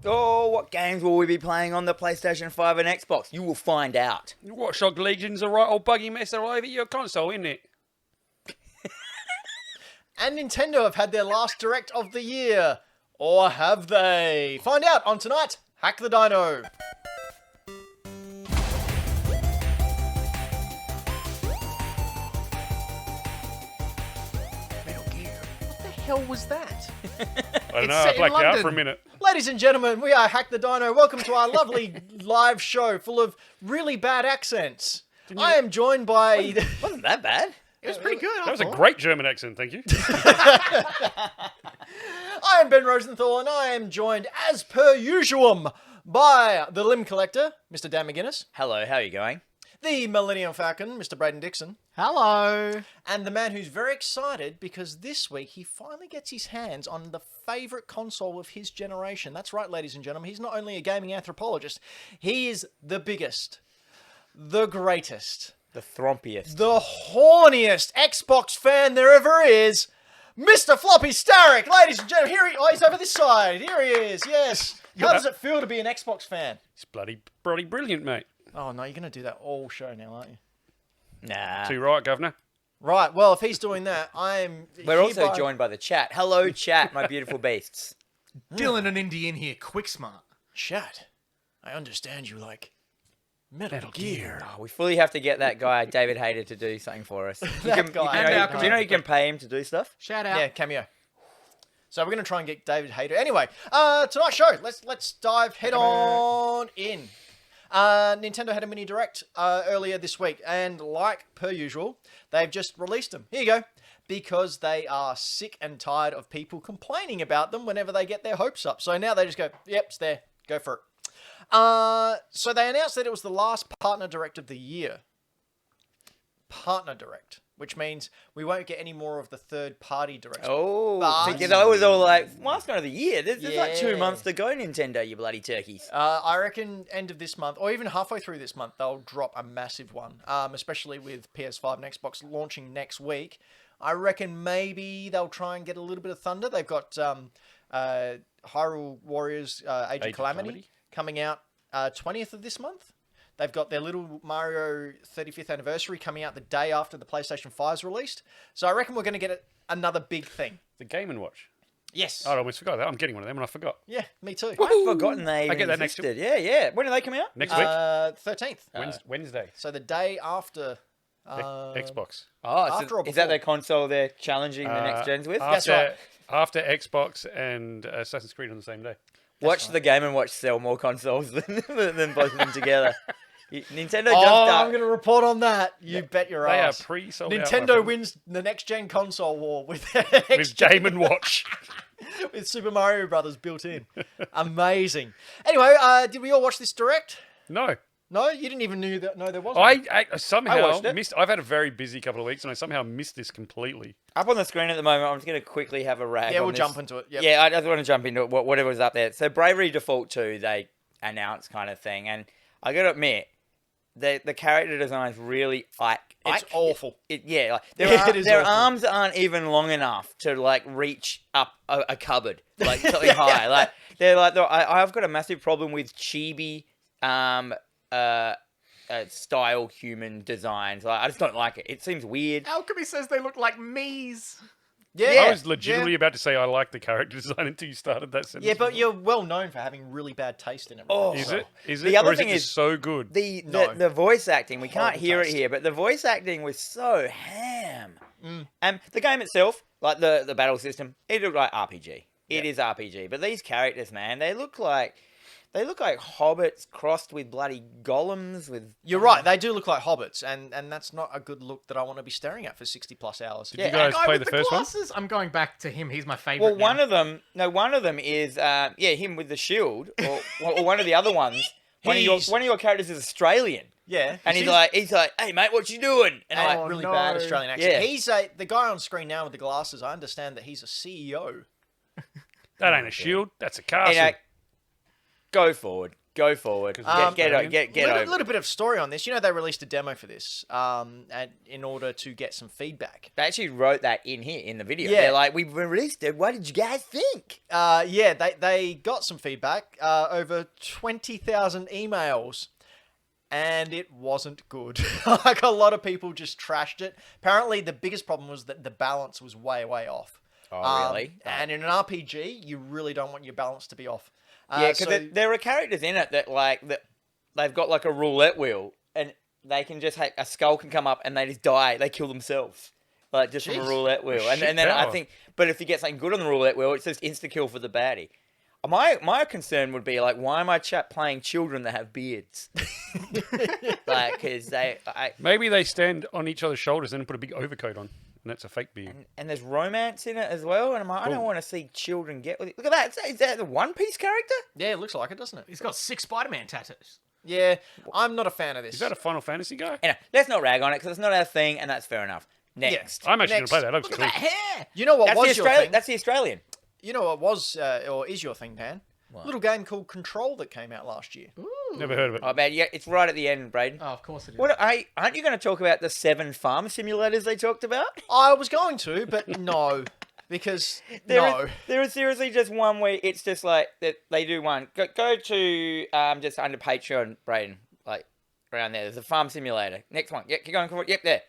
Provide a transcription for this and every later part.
Oh, what games will we be playing on the PlayStation 5 and Xbox? You will find out. Watch Dogs Legion's a right old buggy mess all over your console, isn't it? And Nintendo have had their last Direct of the year. Or have they? Find out on tonight, Hack the Dino. Metal Gear. What the hell was that? I don't know, I blacked out for a minute. Ladies and gentlemen, we are Hack the Dino. Welcome to our lovely live show full of really bad accents. I am joined by... Wasn't that bad? It was pretty good. That was a great German accent, thank you. I am Ben Rosenthal, and I am joined, as per usual, by the Limb Collector, Mr. Dan McGuinness. Hello, how are you going? The Millennium Falcon, Mr. Braden Dixon. Hello. And the man who's very excited because this week he finally gets his hands on the favourite console of his generation. That's right, ladies and gentlemen. He's not only a gaming anthropologist, he is the biggest, the greatest, The thrompiest. the horniest Xbox fan there ever is, Mr. Floppy Starrick. Ladies and gentlemen, he's over this side. Here he is, yes. How does it feel to be an Xbox fan? It's bloody brilliant, mate. Oh, no, you're going to do that all show now, aren't you? Nah. Too right, Governor. Right, well, if he's doing that, We're also joined by the chat. Hello, chat, my beautiful beasts. Dylan and Indy in here, quick smart. Chat, I understand you like Metal Gear. Oh, we fully have to get that guy, David Hayter, to do something for us. That guy. Do you know you can pay him to do stuff? Shout out. Yeah, cameo. So we're going to try and get David Hayter. Anyway, tonight's show, let's dive head on in. Nintendo had a mini direct earlier this week, and like per usual, they've just released them. Here you go. Because they are sick and tired of people complaining about them whenever they get their hopes up. So now they just go, yep, it's there. Go for it. So they announced that it was the last partner direct of the year. Partner direct, which means we won't get any more of the third-party directs. Oh, But- because I was all like, milestone of the year. There's like 2 Yeah. months to go, Nintendo, you bloody turkeys. I reckon end of this month, or even halfway through this month, they'll drop a massive one, especially with PS5 and Xbox launching next week. I reckon maybe they'll try and get a little bit of thunder. They've got Hyrule Warriors Age of Calamity coming out 20th of this month. They've got their little Mario 35th anniversary coming out the day after the PlayStation 5's released. So I reckon we're going to get another big thing. The Game & Watch. Yes. Oh, I almost forgot that. I'm getting one of them and I forgot. Yeah, me too. I've forgotten they even I get that next existed. Yeah. When do they come out? Next week? 13th. Wednesday. So the day after... Xbox. Oh, After or is that before? their console they're challenging the next gens with? That's right. After Xbox and Assassin's Creed on the same day. Watch the Game & Watch sell more consoles than both of them together. Nintendo Oh, jumped I'm up. going to report on that. You bet your They are ass. pre-sold out. my Nintendo friend. wins the next-gen console war with With Game & Watch. with Super Mario Brothers built in. Amazing. Anyway, did we all watch this direct? No. No, you didn't even know there was one. I somehow watched it. missed... I've had a very busy couple of weeks and I somehow missed this completely. Up on the screen at the moment, I'm just going to quickly have a rag Yeah, on we'll this. jump into it. Yep. Yeah, I just want to jump into it, whatever was up there. So Bravery Default 2, they announced kind of thing. And I got to admit, the character design is really It's awful. Like, It is their awful. arms aren't even long enough to like reach up a cupboard, like something high. Like I've got a massive problem with chibi style human designs. Like I just don't like it. It seems weird. Alchemy says they look like me's. Yeah, I was legitimately about to say I like the character design until you started that sentence. Yeah, but you're well known for having really bad taste in it. Oh. Is it? Is The it? other Or is it thing just is- so good? No. The voice acting, we can't Horrible hear taste. it here, but the voice acting was so ham. And the game itself, like the battle system, it looked like RPG. It is RPG. But these characters, man, they look like hobbits crossed with bloody golems with... You're right, they do look like hobbits, and that's not a good look that I want to be staring at for 60-plus hours. Did you guys Guy play with the first one? glasses? I'm going back to him. He's my favorite. Well, one of them is, him with the shield, or one of the other ones. One of your characters is Australian. Yeah. And he's like, hey mate, what you doing? And I'm And like, really no. bad Australian accent. Yeah. He's the guy on screen now with the glasses. I understand that he's a CEO. That ain't a shield. That's a castle. go forward. Go forward. Get A over. little bit of story on this. You know, they released a demo for this in order to get some feedback. They actually wrote that in here in the video. Yeah. They're like, we released it. What did you guys think? They got some feedback, over 20,000 emails, and it wasn't good. Like, a lot of people just trashed it. Apparently, the biggest problem was that the balance was way, way off. Oh, really? And in an RPG, you really don't want your balance to be off. Yeah, because there are characters in it that they've got like a roulette wheel, and they can just a skull can come up and they just die. They kill themselves, like just from a roulette wheel. And then I think, but if you get something good on the roulette wheel, it's just insta kill for the baddie. My concern would be like, why am I playing children that have beards? Like, because Maybe they stand on each other's shoulders and put a big overcoat on, and that's a fake beard. and there's romance in it as well. And I'm like, I don't want to see children get with it. Look at that. Is that the One Piece character? Yeah, it looks like it, doesn't it? He's got 6 Spider-Man tattoos. Yeah, I'm not a fan of this. Is that a Final Fantasy guy? Anyway, let's not rag on it because it's not our thing, and that's fair enough. Next. I'm actually going Next. to play that. Looks Look cool. at that hair. You know what That's was the your Australian. thing? That's the Australian. You know what was or is your thing, Dan? What? Little game called Control that came out last year. Never heard of it. Oh man, yeah, it's right at the end, Braden. Oh, of course it is. Aren't you going to talk about the 7 farm simulators they talked about? I was going to, but no, because There is seriously just one where it's just like that they do one. Go to just under Patreon, Braden, like around there. There's a farm simulator. Next one. Yep, keep going. Yep, there.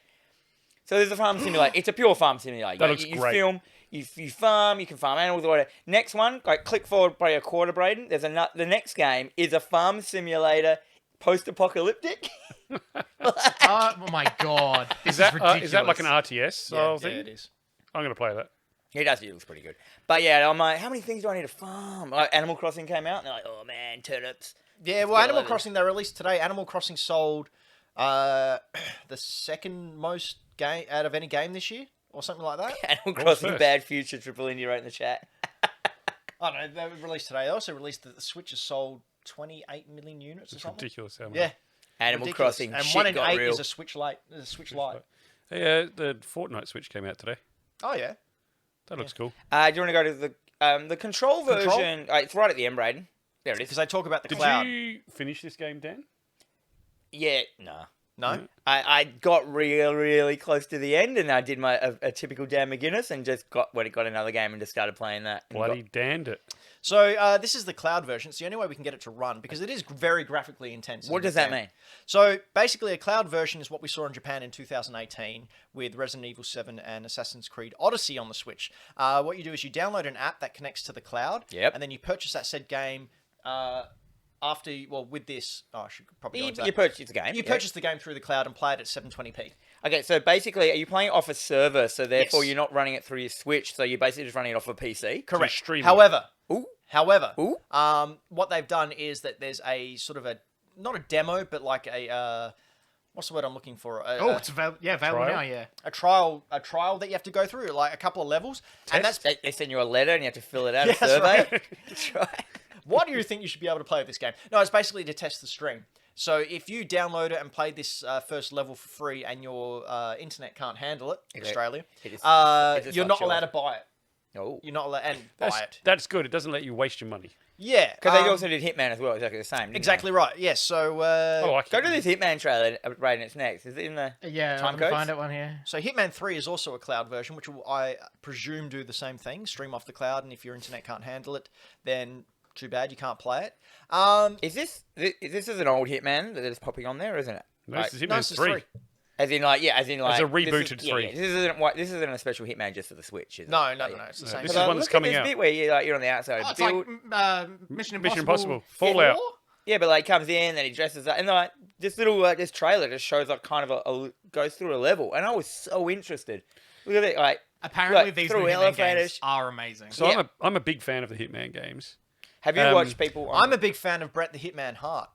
So there's a farm simulator. It's a pure farm simulator. That looks you great. film, you farm, you can farm animals or whatever. Next one, like click forward by a quarter, Braden. There's the next game is a farm simulator, post-apocalyptic. Oh my god. This is ridiculous. Is that like an RTS style yeah, thing? it is. I'm going to play that. He does. It looks pretty good. But yeah, I'm like, how many things do I need to farm? Like Animal Crossing came out, and they're like, oh man, turnips. Yeah, well, Get Animal all over Crossing they released today. Animal Crossing sold the second most game out of any game this year, or something like that. Animal Crossing first? Bad Future, Triple India wrote in the chat. I don't know. They were released today. They also released that the Switch has sold 28 million units or It's something. ridiculous how much. Yeah, Animal ridiculous. Crossing, and shit 1 in got 8 real. is a Switch Lite. Hey, the Fortnite Switch came out today. Oh yeah. That looks cool. Do you want to go to the control version? It's right at the end, Braden. There it Because is. they talk about the Did cloud. you finish this game, Dan? Yeah, no. No. I got really close to the end, and I did a typical Dan McGuinness, and just got another game and just started playing that. And Bloody damned it. So this is the cloud version. It's the only way we can get it to run because it is very graphically intense. What does that mean? So basically, a cloud version is what we saw in Japan in 2018 with Resident Evil 7 and Assassin's Creed Odyssey on the Switch. What you do is you download an app that connects to the cloud, Yep. and then you purchase that said game. With this, I should probably go into You that. purchased the game. You yeah. purchase the game through the cloud and play it at 720p. Okay, so basically, are you playing it off a server? So therefore, Yes. you're not running it through your Switch. So you're basically just running it off a PC. Correct. streaming. However, Ooh. However, what they've done is that there's a sort of not a demo, but like a what's the word I'm looking for? It's available Trial? now, yeah. a trial that you have to go through, like a couple of levels, and that's They send you a letter and you have to fill it out. Yeah, a that's survey. right. That's right. why do you think you should be able to play this game? No, it's basically to test the stream. So if you download it and play this first level for free, and your internet can't handle it, Okay. Australia, It is- you're fucks not you allowed off. to buy it. Oh. You're not allowed and buy it. That's good. It doesn't let you waste your money. Yeah, Because they also did Hitman as well, exactly the same. didn't exactly right. Yes. So I like They? it. Go to this Hitman trailer, Braden. It's next. Is it in the Yeah, time I can codes? find it one here. So Hitman 3 is also a cloud version, which will, I presume, do the same thing, stream off the cloud, and if your internet can't handle it, then too bad, you can't play it. Is this an old Hitman that is popping on there, isn't it? No, this is No, Hitman this is 3. As in, like, It's a rebooted 3. This isn't a special Hitman just for the Switch, is it? No, Like, it's the No, same this thing. is one that's coming this out. bit where you're on the outside. Oh, it's Build- like Mission Impossible. Mission Impossible. Fallout. 4? yeah, but like comes in and he dresses up, and like this little this trailer just shows like kind of a goes through a level, and I was so interested. Look at it, like Apparently, Like, these through new Hitman elevators. games are amazing. So Yeah. I'm a big fan of the Hitman games. have you watched people? I'm a big fan of Bret the Hitman Hart.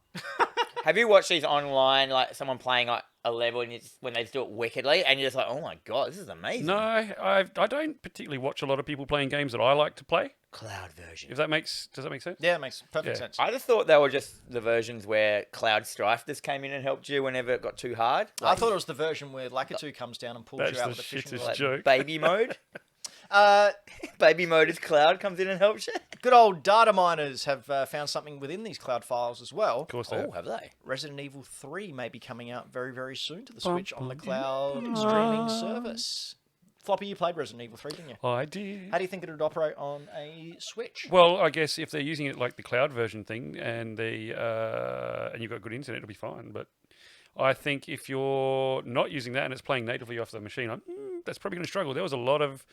Have you watched these online, like someone playing like a level, and when they just do it wickedly, and you're just like, oh my god, this is amazing. No, I don't particularly watch a lot of people playing games that I like to play. Cloud version. Does that make sense? Yeah, it makes perfect Yeah. sense. I just thought they were just the versions where Cloud Strife just came in and helped you whenever it got too hard. I thought it was the version where Lakitu comes down and pulls That's you out the with a fishing shittest rod. joke. baby mode. Uh, Baby mode is Cloud comes in and helps you. Good old data miners have found something within these cloud files as well. Of course, Oh, have they? Resident Evil 3 may be coming out very, very soon to the Switch on the cloud streaming service. Floppy, you played Resident Evil 3, didn't you? I did. How do you think it would operate on a Switch? Well, I guess if they're using it like the cloud version thing, and and you've got good internet, it'll be fine. But I think if you're not using that and it's playing natively off the machine, that's probably going to struggle. There was a lot of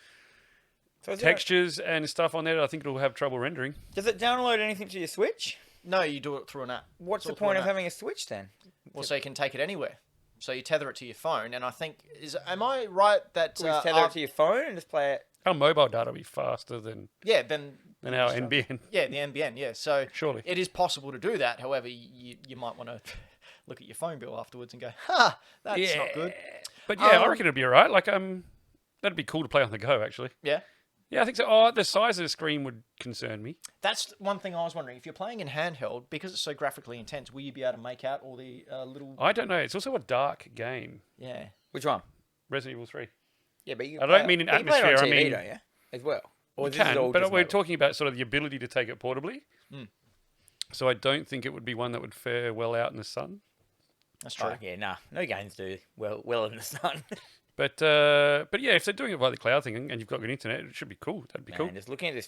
So is textures and stuff on there that I think it'll have trouble rendering. Does it download anything to your Switch? No, you do it through an app. What's It's the all through point an of app. having a Switch then? Well, so you can take it anywhere. So you tether it to your phone, and I think am I right that So you just tether it to your phone and just play it. Our mobile data will be faster than then our NBN. yeah, the NBN, yeah. So Surely. it is possible to do that. However, you might want to look at your phone bill afterwards and go, "Ha, that's not good." But yeah, I reckon it'd be alright. Like that'd be cool to play on the go, actually. Yeah. Yeah, I think so. Oh, the size of the screen would concern me. That's one thing I was wondering. If you're playing in handheld, because it's so graphically intense, will you be able to make out all the little? I don't know. It's also a dark game. Yeah. Which one? Resident Evil 3. Yeah, but you I don't mean in but you play it on atmosphere, I TV, mean- don't you? As well. Or You this is can, all but just we're mobile? talking about sort of the ability to take it portably. So I don't think it would be one that would fare well out in the sun. That's true. Oh, yeah, nah. No games do well in the sun. But yeah, if they're doing it via the cloud thing and you've got good internet, it should be cool. That'd be cool. Man, just looking at this.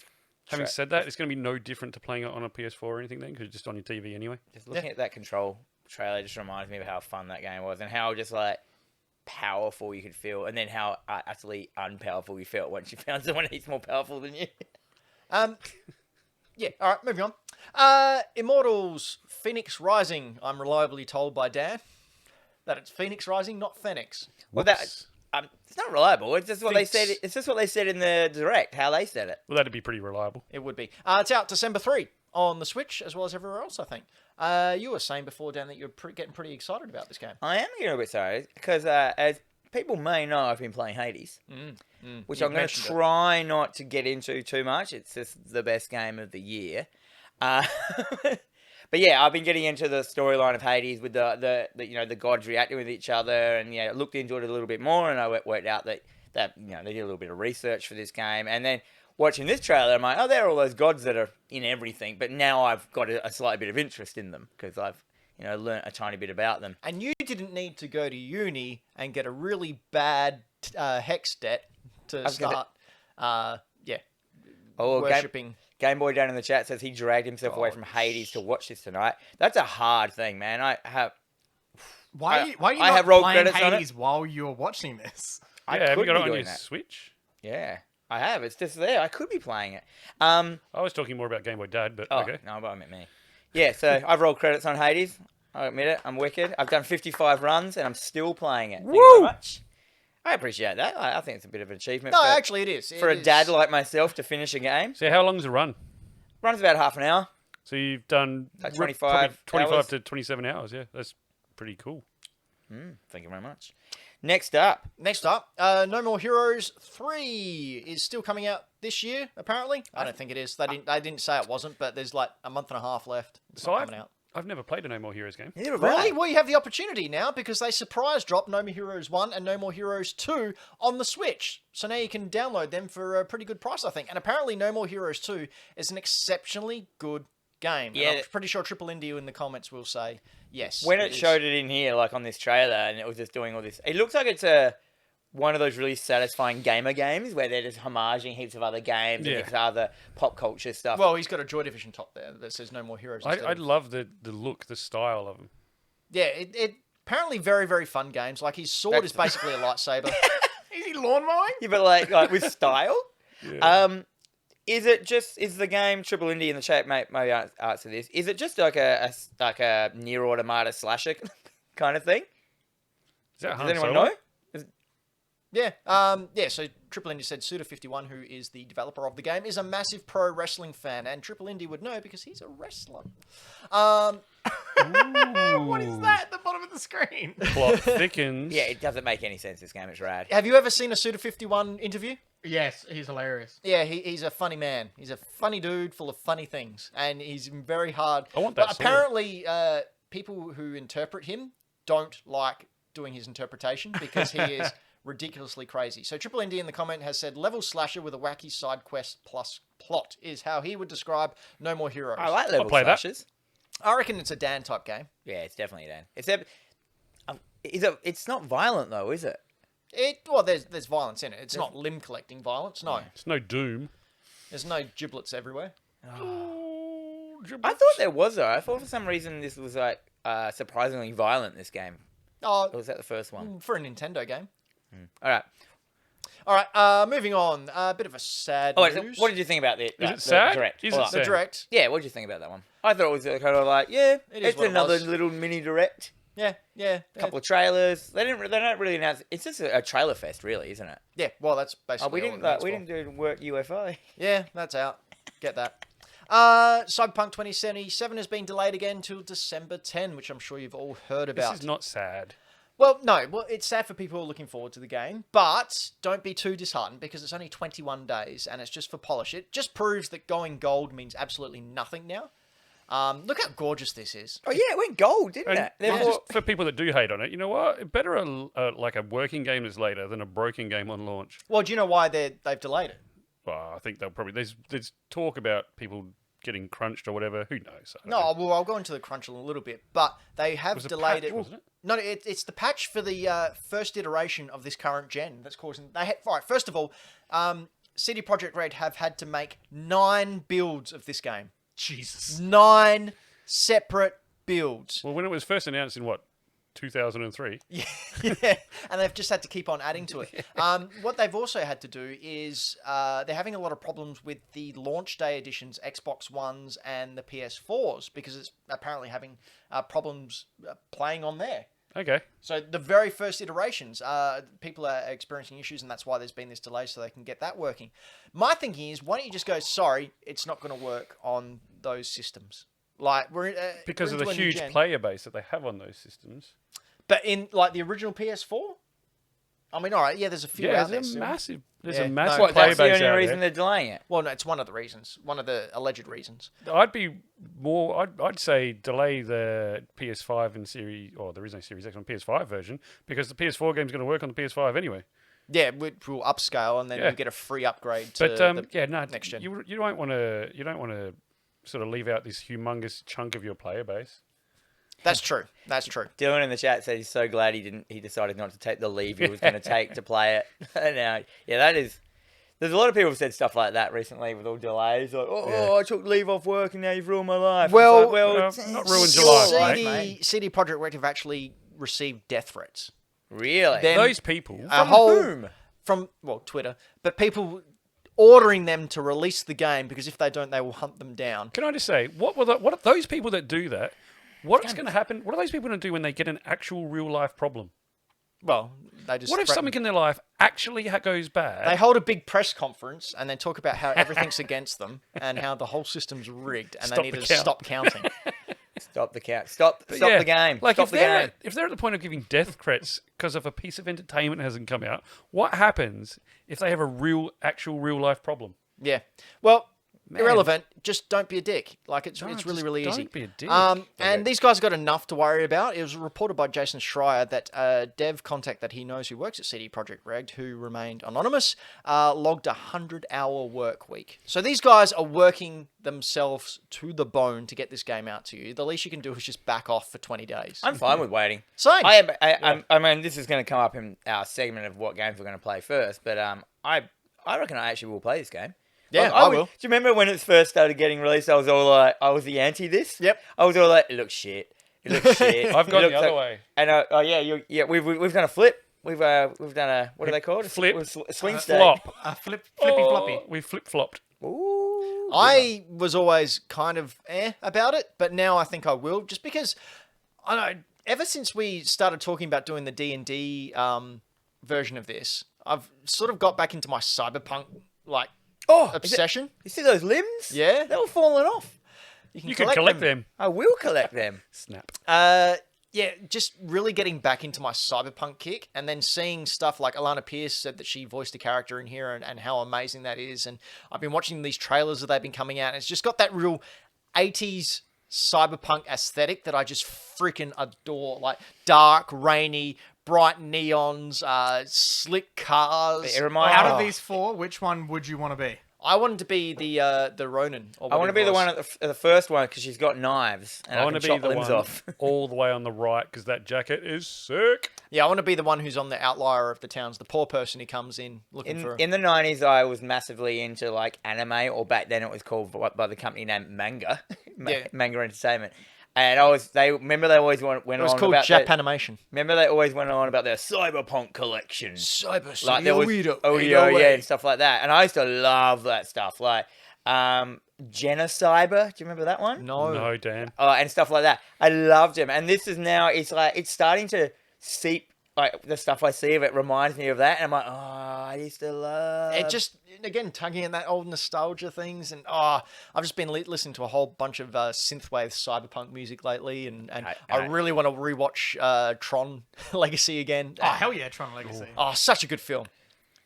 Having said that, it's going to be no different to playing it on a PS4 or anything then, because it's just on your TV anyway. Just looking at that Control trailer just reminds me of how fun that game was and how just like powerful you could feel, and then how utterly unpowerful you felt once you found someone who's more powerful than you. Yeah. All right. Moving on. Immortals: Phoenix Rising. I'm reliably told by Dan that it's Phoenix Rising, not Phoenix. Well, that Whoops. it's not reliable. It's just what they Thinks- said. It's just what they said in the direct. How they said it. Well, that'd be pretty reliable. It would be. It's out December 3 on the Switch as well as everywhere else, I think. You were saying before, Dan, that you're getting pretty excited about this game. I am getting a bit sorry because as people may know, I've been playing Hades, which You've I'm going to mentioned it. try not to get into too much. It's just the best game of the year. But yeah, I've been getting into the storyline of Hades with the gods reacting with each other, and looked into it a little bit more, and I worked out that they did a little bit of research for this game, and then watching this trailer, I'm like, oh, there are all those gods that are in everything, but now I've got a slight bit of interest in them because I've learnt a tiny bit about them. And you didn't need to go to uni and get a really bad hex debt to was gonna- start, Oh, worshipping. Game Boy down in the chat says he dragged himself away from Hades to watch this tonight. That's a hard thing, man. Why are you I not have roll playing credits on it. Hades while you're watching this? I Yeah, have could you got be it on doing your that. Switch? Yeah, I have. It's just there. I could be playing it. I was talking more about Game Boy Dad, but Oh, okay. no, but I meant me. Yeah, so I've rolled credits on Hades. I admit it. I'm wicked. I've done 55 runs and I'm still playing it. Thank you very much. I appreciate that. I think it's a bit of an achievement No, for, actually, it is. for a dad like myself to finish a game. So how long's the run? Runs about half an hour. So you've done Like probably 25 25 hours. to 27 hours. Yeah, that's pretty cool. Thank you very much. Next up. Next up, No More Heroes 3 is still coming out this year, apparently. I don't think it is. They didn't say it wasn't, but there's like a month and a half left. It's So not coming out. I've never played a No More Heroes game. Neither have Really? I. Well, you have the opportunity now because they surprise dropped No More Heroes 1 and No More Heroes 2 on the Switch. So now you can download them for a pretty good price, I think. And apparently No More Heroes 2 is an exceptionally good game. Yeah. And I'm pretty sure Triple India in the comments will say yes. When it is. showed it in here, like on this trailer, and it was just doing all this, it looks like it's one of those really satisfying gamer games where they're just homaging heaps of other games Yeah. and heaps of other pop culture stuff. Well, he's got a Joy Division top there that says No More Heroes. instead I of- love the look, the style of them. Yeah, it apparently very, very fun games. Like his sword is basically a lightsaber. Is he lawn mowing? Yeah, but like with style. Yeah. Is the game Triple Indie in the chat? Maybe answer this. Is it just like a Nier Automata slasher kind of thing? Is that Does Han anyone Solo? know? Yeah. So Triple Indy said Suda51, who is the developer of the game, is a massive pro wrestling fan, and Triple Indy would know because he's a wrestler. What is that at the bottom of the screen? Plot thickens. Yeah, it doesn't make any sense. This game, it's rad. Have you ever seen a Suda51 interview? Yes, he's hilarious. Yeah, he's a funny man. He's a funny dude full of funny things, and he's very hard. I want But that sword. apparently, people who interpret him don't like doing his interpretation because he is ridiculously crazy. So Triple ND in the comment has said, level slasher with a wacky side quest plus plot is how he would describe No More Heroes. I like level play that. slashes. I reckon it's a Dan type game. Yeah, it's definitely Dan. It's not violent though, is it? There's violence in it. It's not limb collecting violence. No, It's no Doom. there's no giblets everywhere. I thought there was though. I thought for some reason this was like surprisingly violent. This game. Oh, Or was that the first one? for a Nintendo game. All right. All right, moving on. A bit of a sad Oh, news. what did you think about the? Is it sad? Direct? Is Hold it on. The sad? direct. Yeah, what did you think about that one? I thought it was kind of like, yeah, It is it's what it another was. little mini direct. Yeah. A couple of trailers. They don't really announce. It's just a trailer fest, really, isn't it? Yeah, well, that's Oh, basically we all didn't it means we for. didn't do work UFO. Yeah, that's out. Get that. Cyberpunk 2077 has been delayed again till December 10, which I'm sure you've all heard This about. is not sad. Well, no. Well, it's sad for people who are looking forward to the game, but don't be too disheartened because it's only 21 days and it's just for polish. It just proves that going gold means absolutely nothing now. Look how gorgeous this is. Oh yeah, it went gold, didn't And it? and Therefore, just for people that do hate on it, you know what? Better like a working game is later than a broken game on launch. Well, do you know why they've delayed it? Well, I think they'll probably there's talk about people getting crunched or whatever. Who knows? I don't No, know. well, I'll go into the crunch in a little bit, but they have was a delayed patch, it. wasn't it? No, it's the patch for the first iteration of this current gen that's causing. Right, first of all, CD Projekt Red have had to make 9 builds of this game. Jesus. 9 separate builds. Well, when it was first announced in 2003. Yeah, and they've just had to keep on adding to it. What they've also had to do is they're having a lot of problems with the launch day editions, Xbox Ones and the PS4s, because it's apparently having problems playing on there. Okay. So the very first iterations, people are experiencing issues, and that's why there's been this delay, so they can get that working. My thinking is, why don't you just go, sorry, it's not going to work on those systems. Like Because we're of the into a new huge gen. player base that they have on those systems. But in like the original PS4, I mean, all right, yeah, there's a few out there. There's a still. massive, Yeah, massive no, what, player that's the base only out reason there. they're delaying it. Well, no, it's one of the reasons, one of the alleged reasons. I'd be more. I'd say delay the PS5 and Series. Or there is no Series X on PS5 version because the PS4 game's going to work on the PS5 anyway. Yeah, we'll upscale, and then Yeah. you get a free upgrade to But the no, next gen. You don't want to sort of leave out this humongous chunk of your player base. That's true. That's true. Dylan in the chat said he's so glad he decided not to take the leave he was going to take to play it. Now, yeah, that is. There's a lot of people who said stuff like that recently with all delays. Like, I took leave off work and now you've ruined my life. Well, it's like, not ruined your life, CD, mate. CD Projekt Red have actually received death threats. Really? Then- Those people. A From whole whom? from Twitter, but people ordering them to release the game because if they don't, they will hunt them down. Can I just say what are those people that do that? What's going to happen? What are those people going to do when they get an actual real life problem? Well, they just What if threaten. something in their life actually goes bad? They hold a big press conference and then talk about how everything's against them and how the whole system's rigged and Stop they need the to count. stop counting. Stop the count. Stop Yeah, the game. Like Stop if the they're game. if they're at the point of giving death threats because of a piece of entertainment hasn't come out, what happens if they have a actual real life problem? Yeah. Well, Man. irrelevant. Just don't be a dick. Like it's No, really just really easy. don't be a dick. And these guys got enough to worry about. It was reported by Jason Schreier that a dev contact that he knows who works at CD Projekt Red, who remained anonymous, logged 100-hour work week. So these guys are working themselves to the bone to get this game out to you. The least you can do is just back off for 20 days. I'm fine with waiting. Same. I mean, this is going to come up in our segment of what games we're going to play first, but I reckon I actually will play this game. Yeah, Like, I will. Do you remember when it first started getting released? I was all like, I was the anti this. Yep. I was all like, it looks shit. It looks shit. I've gone It the looks other like- way. And we've done a flip. We've done a what are they called? Flip. A swing state. Flop. Flippy Oh, floppy. We flip flopped. Ooh. I was always kind of about it, but now I think I will, just because I don't know. Ever since we started talking about doing the D&D version of this, I've sort of got back into my cyberpunk obsession. You see those limbs? Yeah. They're all falling off. You can collect them. I will collect them. Snap. Yeah, just really getting back into my cyberpunk kick, and then seeing stuff like Alana Pierce said that she voiced a character in here, and how amazing that is. And I've been watching these trailers that they've been coming out, and it's just got that real 80s cyberpunk aesthetic that I just freaking adore. Like dark, rainy, bright neons, slick cars. It reminds Out me. of these four, which one would you want to be? I wanted to be the Ronin. Or I want to be the one at the first one because she's got knives and I I want can to be chop the limbs one off. all the way on the right because that jacket is sick. Yeah, I want to be the one who's on the outlier of the towns, the poor person who comes in looking for. In the 90s, I was massively into like anime, or back then it was called by the company named Manga, Yeah. Manga Entertainment. And they always went It was on called about Japanimation. remember they always went on about their cyberpunk collection. Cyber Like there was and stuff like that. And I used to love that stuff. Like Genocyber, do you remember that one? No, Dan. And stuff like that. I loved him. And this is now it's starting to seep. Like the stuff I see of it reminds me of that, and I'm like, oh, I used to love. It just again tugging at that old nostalgia things, and I've just been listening to a whole bunch of synthwave cyberpunk music lately, and I really want to rewatch Tron Legacy again. Oh, hell yeah, Tron Legacy. Oh, such a good film.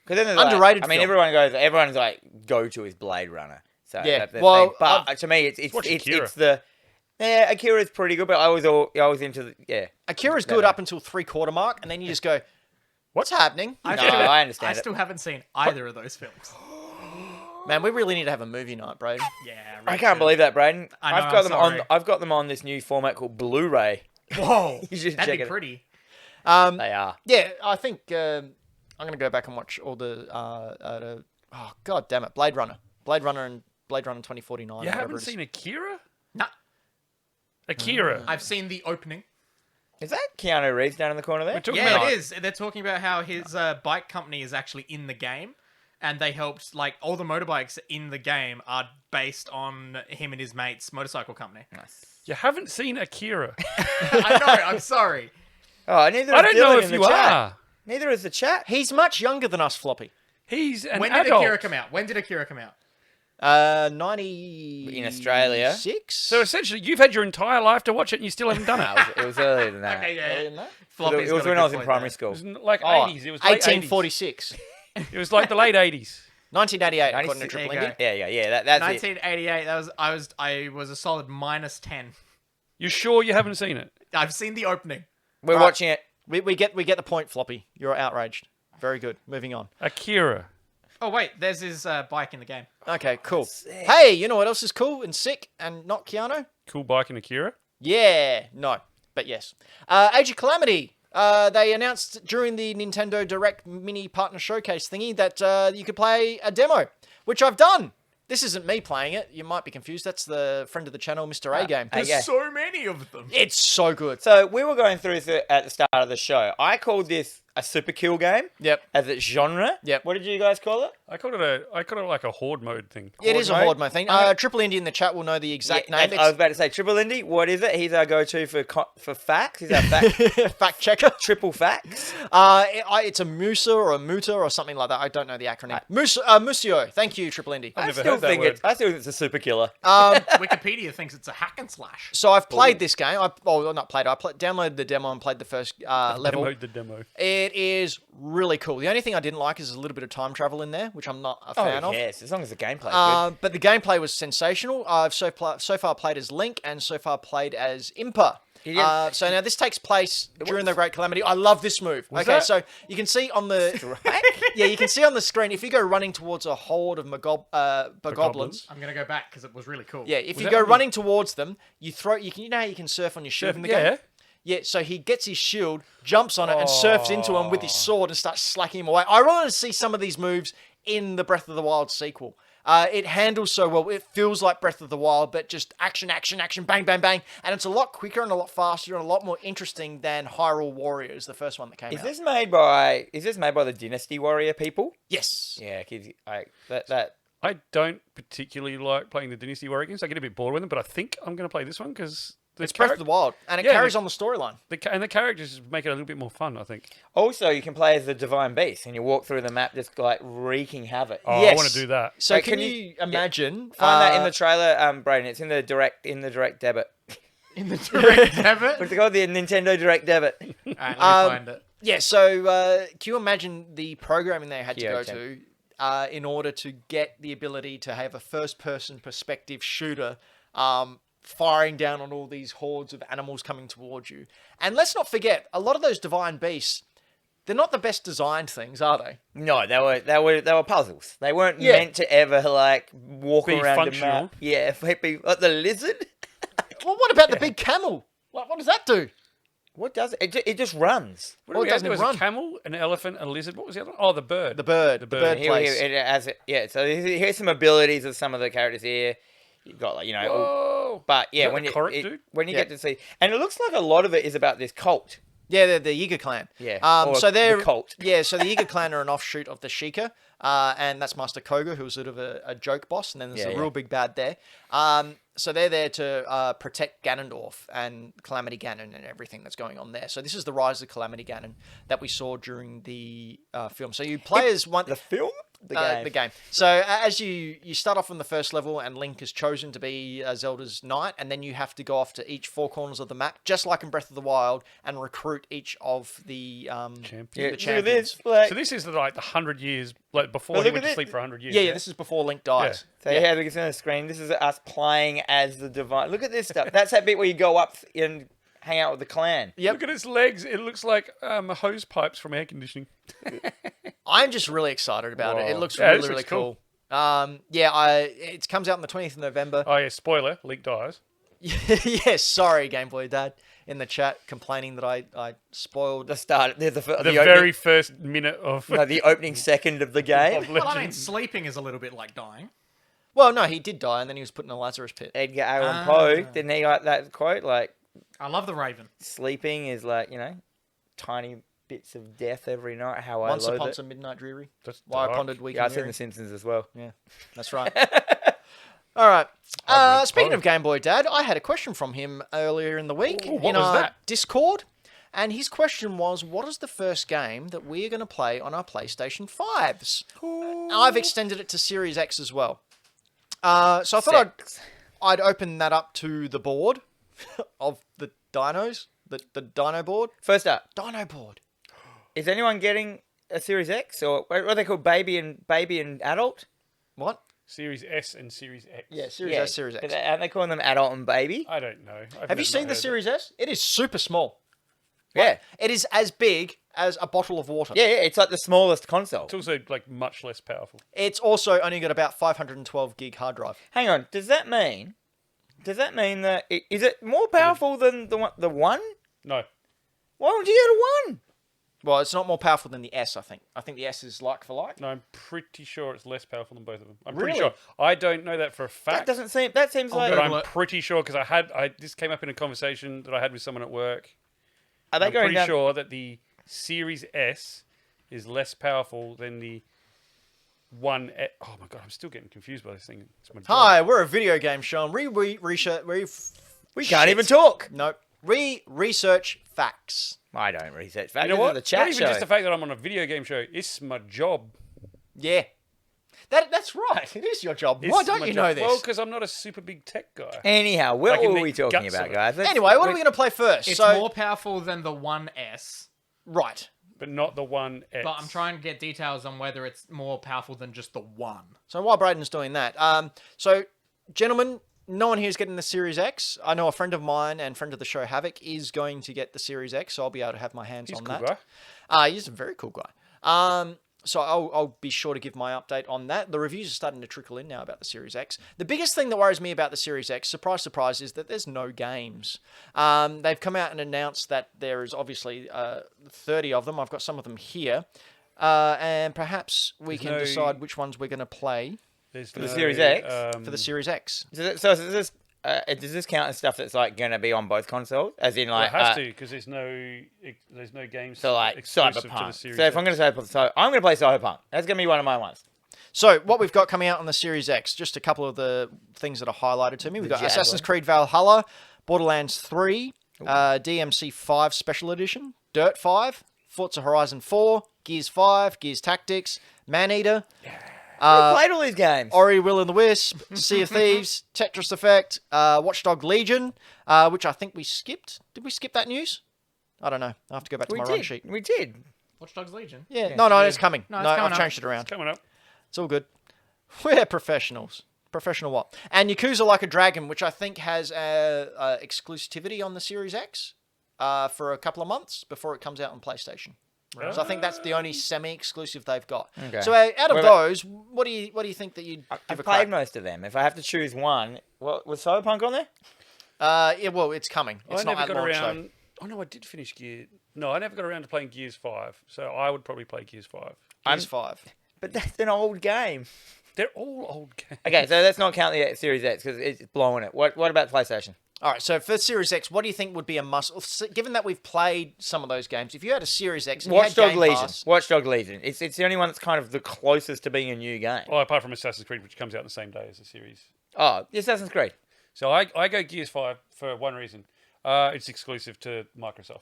Because then Underrated I mean, film. everyone's like go to is Blade Runner. So Yeah, that's their well, thing. But to me, it's watch Akira. it's the Akira's pretty good, but I was into the Akira's good up until 3/4 mark, and then you just go, "What's happening?" No, I understand. I it. still haven't seen either of those films. Man, we really need to have a movie night, Braden. Yeah, I can't believe that, Braden. I know, I've got I'm them sorry. on. I've got them on this new format called Blu-ray. Whoa, You should that'd check be it. pretty. They are. Yeah, I think I'm gonna go back and watch all the. Oh god damn it, Blade Runner and Blade Runner 2049. You whatever haven't it is. seen Akira? Nah, Akira. I've seen the opening. Is that Keanu Reeves down in the corner there? We're talking Yeah, about it is. They're talking about how his bike company is actually in the game, and they helped, like, all the motorbikes in the game are based on him and his mate's motorcycle company. Nice. You haven't seen Akira. I know, I'm sorry. Oh, neither. I is don't know Dylan if in the you chat. are. Neither is the chat. He's much younger than us, Floppy. He's an When did adult. Akira come out? When did Akira come out? 90 In Australia. 6. So essentially, you've had your entire life to watch it and you still haven't done No, it. it was earlier than that. Okay, yeah. Earlier than that? Floppy's It was got a when good I was in point primary there. school. It was like Oh, 80s. It was late 1846. 80s. It was like the late 80s. 1988, according to 96. Triple There you Indy. Yeah. That's it. 1988. I was a solid -10. You sure you haven't seen it? I've seen the opening. We're Right. watching it. We get the point, Floppy. You're outraged. Very good. Moving on. Akira. Oh wait, there's his bike in the game. Okay, cool. Sick. Hey, you know what else is cool and sick and not Keanu? Cool bike in Akira. Yeah, no, but yes. Age of Calamity. They announced during the Nintendo Direct mini partner showcase thingy that you could play a demo, which I've done. This isn't me playing it. You might be confused. That's the friend of the channel, Mr. A Game. Hey, yeah. So many of them. It's so good. So we were going through this at the start of the show. I called this a super kill game Yep. as its genre. Yep. What did you guys call it? I call it like a horde mode thing. It is a mode? horde mode thing. Triple Indy in the chat will know the exact Yeah, name. I was about to say Triple Indy. What is it? He's our go-to for facts. He's our fact Fact checker. triple facts. It's a Musa or a Muta or something like that. I don't know the acronym. Musio. Thank you, Triple Indy. I've never heard that word. I still think it's a super killer. Wikipedia thinks it's a hack and slash. So I've played this game. Not played. Downloaded the demo and played the first level. Demoed the demo. It is really cool. The only thing I didn't like is a little bit of time travel in there, which I'm not a fan of. Yes, as long as the gameplay good. But the gameplay was sensational. I've so far played as Link and so far played as Impa. Yeah. So now this takes place during the Great Calamity. I love this move. Okay, that- so you can see on the yeah, you can see on the screen if you go running towards a horde of bogoblins. I'm gonna go back because it was really cool. Yeah, if Was you that go on the- running towards them, you throw. You know how you can surf on your shield in the game. Yeah. Yeah, so he gets his shield, jumps on it, and surfs into him with his sword and starts slacking him away. I want to see some of these moves in the Breath of the Wild sequel. It handles so well. It feels like Breath of the Wild, but just action, bang, bang, bang. And it's a lot quicker and a lot faster and a lot more interesting than Hyrule Warriors, the first one that came Is out. this made by the Dynasty Warrior people? Yes. Yeah, 'cause that I don't particularly like playing the Dynasty Warrior games. I get a bit bored with them, but I think I'm going to play this one because It's Breath of the Wild, and it Yeah, carries the- on the storyline. the characters make it a little bit more fun, I think. Also, you can play as the Divine Beast, and you walk through the map just like wreaking havoc. Oh, I Yes. want to do that. So Wait, can can you you- imagine? Find that in the trailer, Braden. It's in the direct debit. In the direct debit. What's it called? The Nintendo Direct Debit. Alright, let me find it. Yeah, so can you imagine the programming they had to go Geotemp. to in order to get the ability to have a first-person perspective shooter firing down on all these hordes of animals coming towards you. And let's not forget, a lot of those divine beasts, they're not the best designed things, are they? No, they were puzzles. They weren't Yeah. meant to ever like walk Be around functional. the map. Yeah, be like the lizard. Well, what about the big camel? Like, what does that do? What does it? It just runs. What Well, do it we have? doesn't There was run. a camel, an elephant, a lizard. What was the other one? Oh, the bird. The bird. The bird Here, place. it has it. Yeah. So here's some abilities of some of the characters here. You've got like Whoa. but yeah, that when the you Corrit dude? when you Yeah. get to see, and it looks like a lot of it is about this cult. Yeah, they're the Yiga clan. Yeah, or So they're the cult. Yeah, so the Yiga clan are an offshoot of the Sheikah, and that's Master Koga, who's sort of a joke boss, and then there's Yeah, a yeah. real big bad there. So they're there to protect Ganondorf and Calamity Ganon and everything that's going on there. So this is the rise of Calamity Ganon that we saw during the film. So you play as one. The film, the game. The game. So as you start off on the first level, and Link is chosen to be Zelda's knight, and then you have to go off to each four corners of the map, just like in Breath of the Wild, and recruit each of the Champions. Yeah, the look at champions. this. Like, So this is like the 100 years, like before But he look went at to it. sleep for 100 years. Yeah, this is before Link dies. so yeah, look, it's on the screen. This is us playing as the divine. Look at this stuff. That's that bit where you go up and hang out with the clan. Yep. Look at its legs. It looks like hose pipes from air conditioning. I'm just really excited about it. It Whoa. looks Yeah, really, this really looks cool. cool. It comes out on the 20th of November. Oh yeah, spoiler: Link dies. Yes, sorry, Game Boy Dad, in the chat complaining that I spoiled. The start. There's the Very first minute of the opening second of the game. of Well, I mean, Legend. sleeping is a little bit like dying. Well, no, he did die, and then he was put in a Lazarus pit. Edgar Allan Ah. Poe, didn't he like that quote? Like, I love the Raven. sleeping is like, tiny bits of death every night. How I Once loathe upon it. some midnight dreary. That's Why I dark. pondered week Yeah, I've and seen weary. The Simpsons as well. Yeah, that's right. All right. I've read Speaking both. of Game Boy Dad, I had a question from him earlier in the week Ooh, what in was our that? Discord. And his question was, what is the first game that we're going to play on our PlayStation 5s? I've extended it to Series X as well. So I thought I'd open that up to the board of the dinos, the dino board. First up, Dino board. is anyone getting a Series X or what are they called? Baby and adult? What? Series S and Series X. Yeah, Series S, Series X. Aren't they calling them adult and baby? I don't know. Have you seen the Series S? It is super small. Yeah. It is as big as a bottle of water. Yeah, it's like the smallest console. It's also like much less powerful. It's also only got about 512 gig hard drive. Hang on, does that mean that is it more powerful than the one? No, Why would you get a one? Well, it's not more powerful than the S, I think. I think the S is like for like. no, I'm pretty sure it's less powerful than both of them. I'm Really? pretty sure. I don't know that for a fact. That seems like but Google I'm it. pretty sure because this came up in a conversation that I had with someone at work. are they I'm going pretty down? sure that the Series S is less powerful than the one. Oh my god, I'm still getting confused by this thing. It's my job. Hi, we're a video game show. And We can't even talk. Nope. Research facts. I don't research. You know This is what? The chat Not even show. just the fact that I'm on a video game show. It's my job. Yeah. That's right. It is your job. It's Why don't my you job. know this? Well, because I'm not a super big tech guy. Anyhow, what Like in were the we talking guts about, of it. guys? Anyway, what are we going to play first? It's so, more powerful than the 1S, right. But not the one X. but I'm trying to get details on whether it's more powerful than just the 1. So while Braden's doing that, so gentlemen, no one here is getting the Series X. I know a friend of mine and friend of the show, Havoc, is going to get the Series X, so I'll be able to have my hands He's a on cool that. guy. He's a very cool guy. So I'll be sure to give my update on that. The reviews are starting to trickle in now about the Series X. The biggest thing that worries me about the Series X, surprise, surprise, is that there's no games. They've come out and announced that there is obviously 30 of them. I've got some of them here. And perhaps we can no- decide which ones we're going to play There's For the Series X? for the Series X. So does this count as stuff that's like going to be on both consoles? As in, Well, like, it has to because there's no games. so like exclusive to the Cyberpunk. Series So if I'm X. going to say, so I'm going to play Cyberpunk. That's going to be one of my ones. So what we've got coming out on the Series X, just a couple of the things that are highlighted to me. We've got Javelin. Assassin's Creed Valhalla, Borderlands 3, DMC 5 Special Edition, Dirt 5, Forza Horizon 4, Gears 5, Gears Tactics, Maneater, I played all these games. Ori Will and the Wisp, Sea of Thieves, Tetris Effect, Watchdog Legion, which I think we skipped. Did we skip that news? I don't know. I have to go back to we my did. run sheet. We did. Watch Dogs Legion. Yeah, no, it's coming. No, No, it's coming I've up. changed it around. It's coming up. It's all good. We're professionals. Professional what? And Yakuza Like a Dragon, which I think has exclusivity on the Series X for a couple of months before it comes out on PlayStation. So I think that's the only semi-exclusive they've got. Okay. So out of those, what do you think that you'd give I've a played crack? most of them. If I have to choose one, what was Cyberpunk on there? Yeah, well, it's coming. It's I not never at got launch, around. though. Oh no, I did finish Gear. No, I never got around to playing Gears 5. So I would probably play Gears 5. Gears 5. But that's an old game. They're all old games. Okay, so let's not count the Series X because it's blowing it. What about PlayStation? All right, so for Series X, what do you think would be a must? Given that we've played some of those games, if you had a Series X, and you had Watchdog Game Legion. Pass, Watchdog Legion. It's the only one that's kind of the closest to being a new game. Well, apart from Assassin's Creed, which comes out the same day as the series. Oh, Assassin's Creed. So I go Gears 5 for one reason. It's exclusive to Microsoft.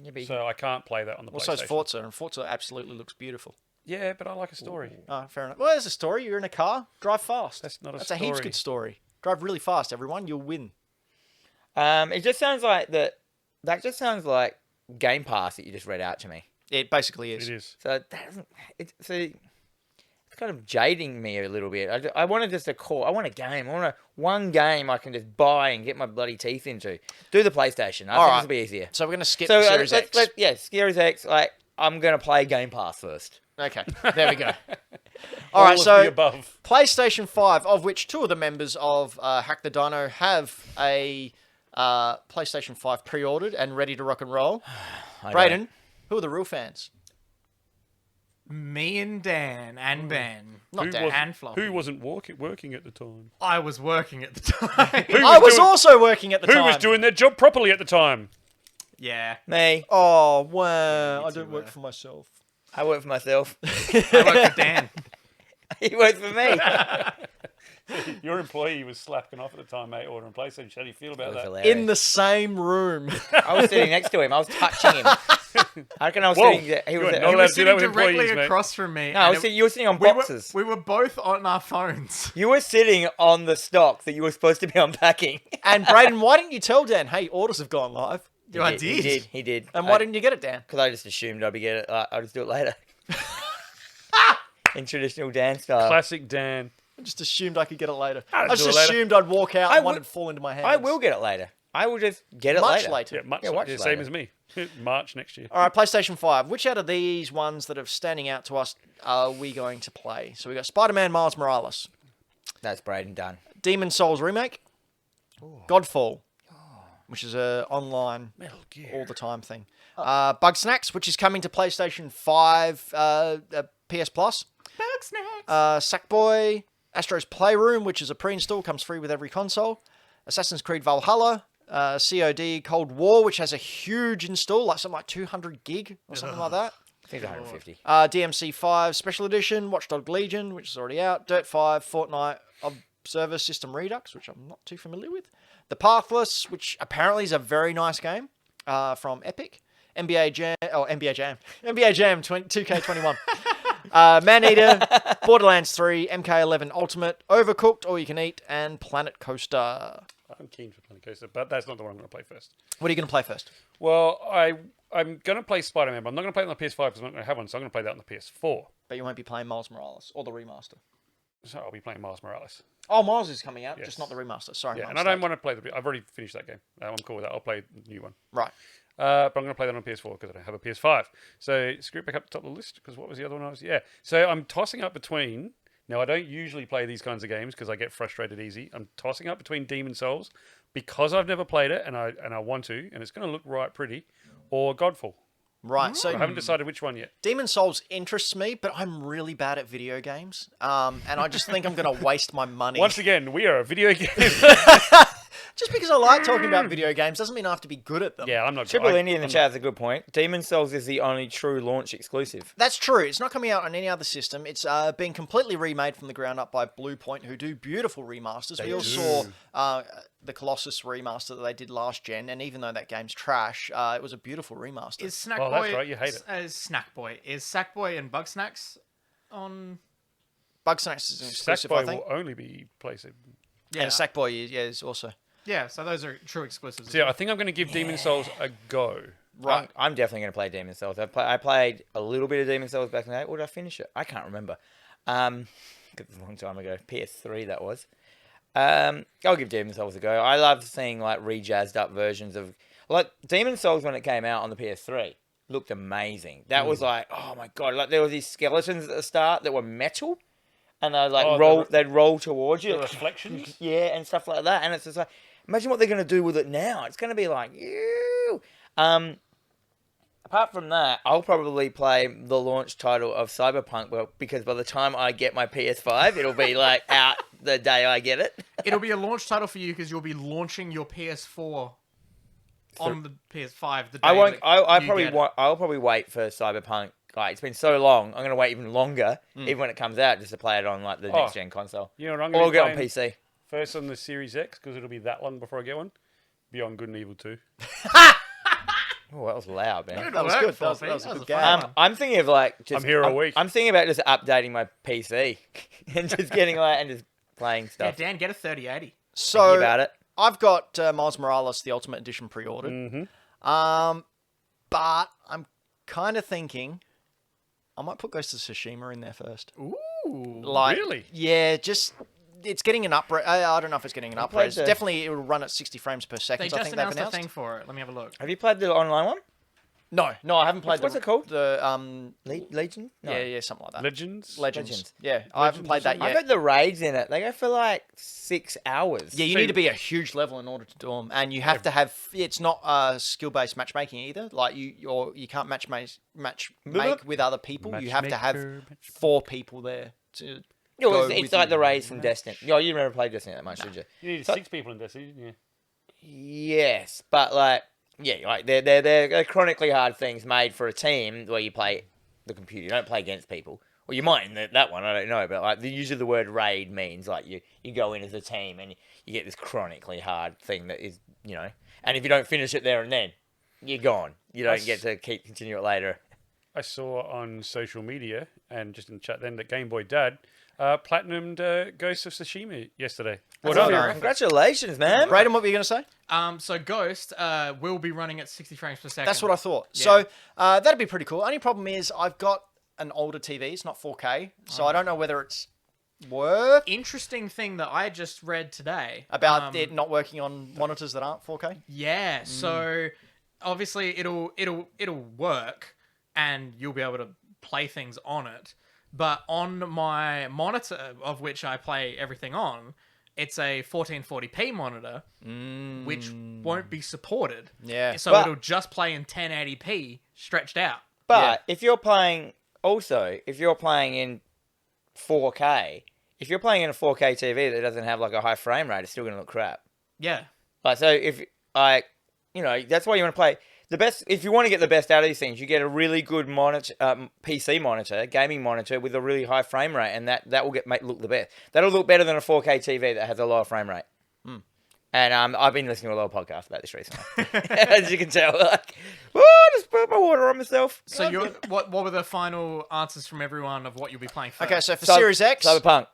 Yeah, but So I can't play that on the also PlayStation. it's Forza, and Forza absolutely looks beautiful. Yeah, but I like a story. Oh, fair enough. Well, there's a story. You're in a car. Drive fast. That's not a That's a heaps story. good story. Drive really fast, everyone. You'll win. It just sounds like that just sounds like Game Pass that you just read out to me. It basically is. It is. So that doesn't. It's kind of jading me a little bit. I want just a core. I want a game. I want one game I can just buy and get my bloody teeth into. Do the PlayStation. I think this will be easier. So we're going to skip So the Series X. Series X. Like I'm gonna play Game Pass first. Okay, there we go. All All right, of so the above. PlayStation 5, of which two of the members of Hack the Dino have a PlayStation 5 pre-ordered and ready to rock and roll. Brayden, who are the real fans? Me and Dan and Ben. Not Dan. and Floppy. Who wasn't working at the time? I was working at the time. I was also working at the time. Who was doing their job properly at the time? yeah. Me. Oh, wow. I too, don't work for myself. I work for myself. I work for Dan. He works for me. Your employee was slapping off at the time, mate, ordering PlayStation. How do you feel about that? In the same room. I was sitting next to him. I was touching him. I reckon I was Whoa. sitting there. He You was are there. not He allowed was to do that sitting with directly employees, mate. across from me. No, and you were sitting on we boxes. were both on our phones. You were sitting on the stock that you were supposed to be unpacking. And Brayden, why didn't you tell Dan, hey, orders have gone live? I He did. He did. And why didn't you get it, Dan? Because I just assumed I'd be get it. I'll just do it later. In traditional Dan style. Classic Dan. I just assumed I could get it later. I'll I just do it later. assumed I'd walk out I and one would- would fall into my hands. I will get it later. I will just get it Much later. later. Yeah, much Yeah, like, much yeah, same later. as me. March next year. All right, PlayStation 5. Which out of these ones that are standing out to us are we going to play? So we got Spider-Man Miles Morales, That's Braden done. Demon Souls Remake, Godfall, which is a online Metal Gear. all the time thing. Bug Snacks, which is coming to PlayStation 5 PS Plus. Bug snacks. Sackboy, Astro's Playroom, which is a pre-install, comes free with every console. Assassin's Creed Valhalla, COD Cold War, which has a huge install, like something like 200 gig or something like that. I think it's 150. DMC 5 Special Edition, Watchdog Legion, which is already out. Dirt 5, Fortnite Observer System Redux, which I'm not too familiar with. The Pathless, which apparently is a very nice game from Epic. NBA Jam 2K21. Maneater, Borderlands 3, MK11 Ultimate, Overcooked, All You Can Eat, and Planet Coaster. I'm keen for Planet Coaster, but that's not the one I'm going to play first. What are you going to play first? Well, I'm going to play Spider-Man, but I'm not going to play it on the PS5 because I'm not going to have one, so I'm going to play that on the PS4. But you won't be playing Miles Morales or the remaster. So I'll be playing Miles Morales. Oh, Miles is coming out, Yes. just not the remaster. Sorry, Yeah, my and I don't mistake. want to play I've already finished that game. I'm cool with that. I'll play the new one. Right. But I'm going to play that on PS4 because I don't have a PS5. So screw it back up to the top of the list because what was the other one I was... Yeah. So I'm tossing up between... Now, I don't usually play these kinds of games because I get frustrated easy. I'm tossing up between Demon Souls because I've never played it and I want to, and it's going to look right pretty, or Godfall. Right, so I haven't decided which one yet. Demon Souls interests me, but I'm really bad at video games. And I just think I'm going to waste my money. Once again, we are a video game. Just because I like talking about video games doesn't mean I have to be good at them. Yeah, I'm not... Triple I- Indy in the I'm chat has a good point. Demon Souls is the only true launch exclusive. That's true. It's not coming out on any other system. It's been completely remade from the ground up by Bluepoint, who do beautiful remasters. We all saw the Colossus remaster that they did last gen, and even though that game's trash, it was a beautiful remaster. Is Snackboy... Oh, that's right, you hate it. Snackboy. Is Sackboy and Bug Snacks on... Bug Snacks is an exclusive, I Sackboy think. will only be PlayStation. And Sackboy is also. Yeah, so those are true exclusives. So yeah, I think I'm going to give Demon Souls a go. Right. I'm definitely going to play Demon Souls. I played a little bit of Demon Souls back in the day. Or did I finish it? I can't remember. 'cause it's a long time ago. PS3 that was. I'll give Demon's Souls a go. I love seeing like re-jazzed up versions of like Demon's Souls when it came out on the PS3. Looked amazing. That was like, oh my god! Like there were these skeletons at the start that were metal, and they like they'd roll towards you. The reflections. Yeah, and stuff like that. And it's just like, imagine what they're going to do with it now. It's going to be like, ew. Apart from that, I'll probably play the launch title of Cyberpunk, well, because by the time I get my PS5, it'll be like out the day I get it. It'll be a launch title for you because you'll be launching your PS4 on the PS5. The day I won't. that I'll you probably. get it. I'll probably wait for Cyberpunk. Like it's been so long, I'm gonna wait even longer, even when it comes out, just to play it on like the next gen console. You know what I'm Or going I'll to get on PC PC. first on the Series X because it'll be that long before I get one. Beyond Good and Evil 2. Oh, that was loud, man. Good That was work, good. That was Floppy. a That good was game. fun one. I'm thinking of like just. I'm here a week. I'm thinking about just updating my PC and just getting like and just playing Yeah, stuff. Dan, get a 3080. Thinking So about it. I've got Miles Morales, the Ultimate Edition, pre-ordered. Mm-hmm. But I'm kind of thinking I might put Ghost of Tsushima in there first. Ooh. Like, Really? Yeah, just it's getting an upgrade. I don't know if it's getting an I upgrade. played the- Definitely, it will run at 60 frames per second. They I just think announced they've a thing for it. Let me have a look. Have you played the online one? No, I haven't played. What's it called? The Legion? No. yeah, something like that. Legends. Legends. Yeah, I haven't played that I've yet. heard the raids in it. They go for like 6 hours. Yeah, you So- need to be a huge level in order to do them, and you have to have. It's not skill-based matchmaking either. Like you can't match make with other people. You have to have Matchmaker, 4 people there to. Yeah, well, go it's with like you. the raids from Destiny. Oh, you never played Destiny that much, did you? You need So- 6 people in Destiny, didn't you? Yes, but like, yeah, like they're chronically hard things made for a team where you play the computer. You don't play against people. Well, you might in that one. I don't know, but like usually the word raid means like you go in as a team and you get this chronically hard thing that is and if you don't finish it there and then, you're gone. You don't get to continue it later. I saw on social media and just in the chat then that Game Boy Dad platinumed Ghost of Tsushima yesterday. That's What fair up? enough. Congratulations, man! Brayden, what were you going to say? So Ghost will be running at 60 frames per second. That's what I thought. Yeah. So that'd be pretty cool. Only problem is I've got an older TV. It's not 4K, so I don't know whether it's worth Interesting thing that I just read today about it not working on monitors that aren't 4K. Yeah, so obviously it'll work and you'll be able to play things on it. But on my monitor, of which I play everything on, it's a 1440p monitor, which won't be supported. Yeah. So But- it'll just play in 1080p stretched out. But if you're playing in 4K, if you're playing in a 4K TV that doesn't have like a high frame rate, it's still gonna look crap. Yeah. Like so, if that's why you want to play the best. If you want to get the best out of these things, you get a really good monitor, PC monitor, gaming monitor with a really high frame rate, and that will look the best. That'll look better than a 4K TV that has a lower frame rate. And I've been listening to a lot of podcasts about this recently, as you can tell. Like, just put my water on myself. So what were the final answers from everyone of what you'll be playing first? Okay, so for Series X, Cyberpunk.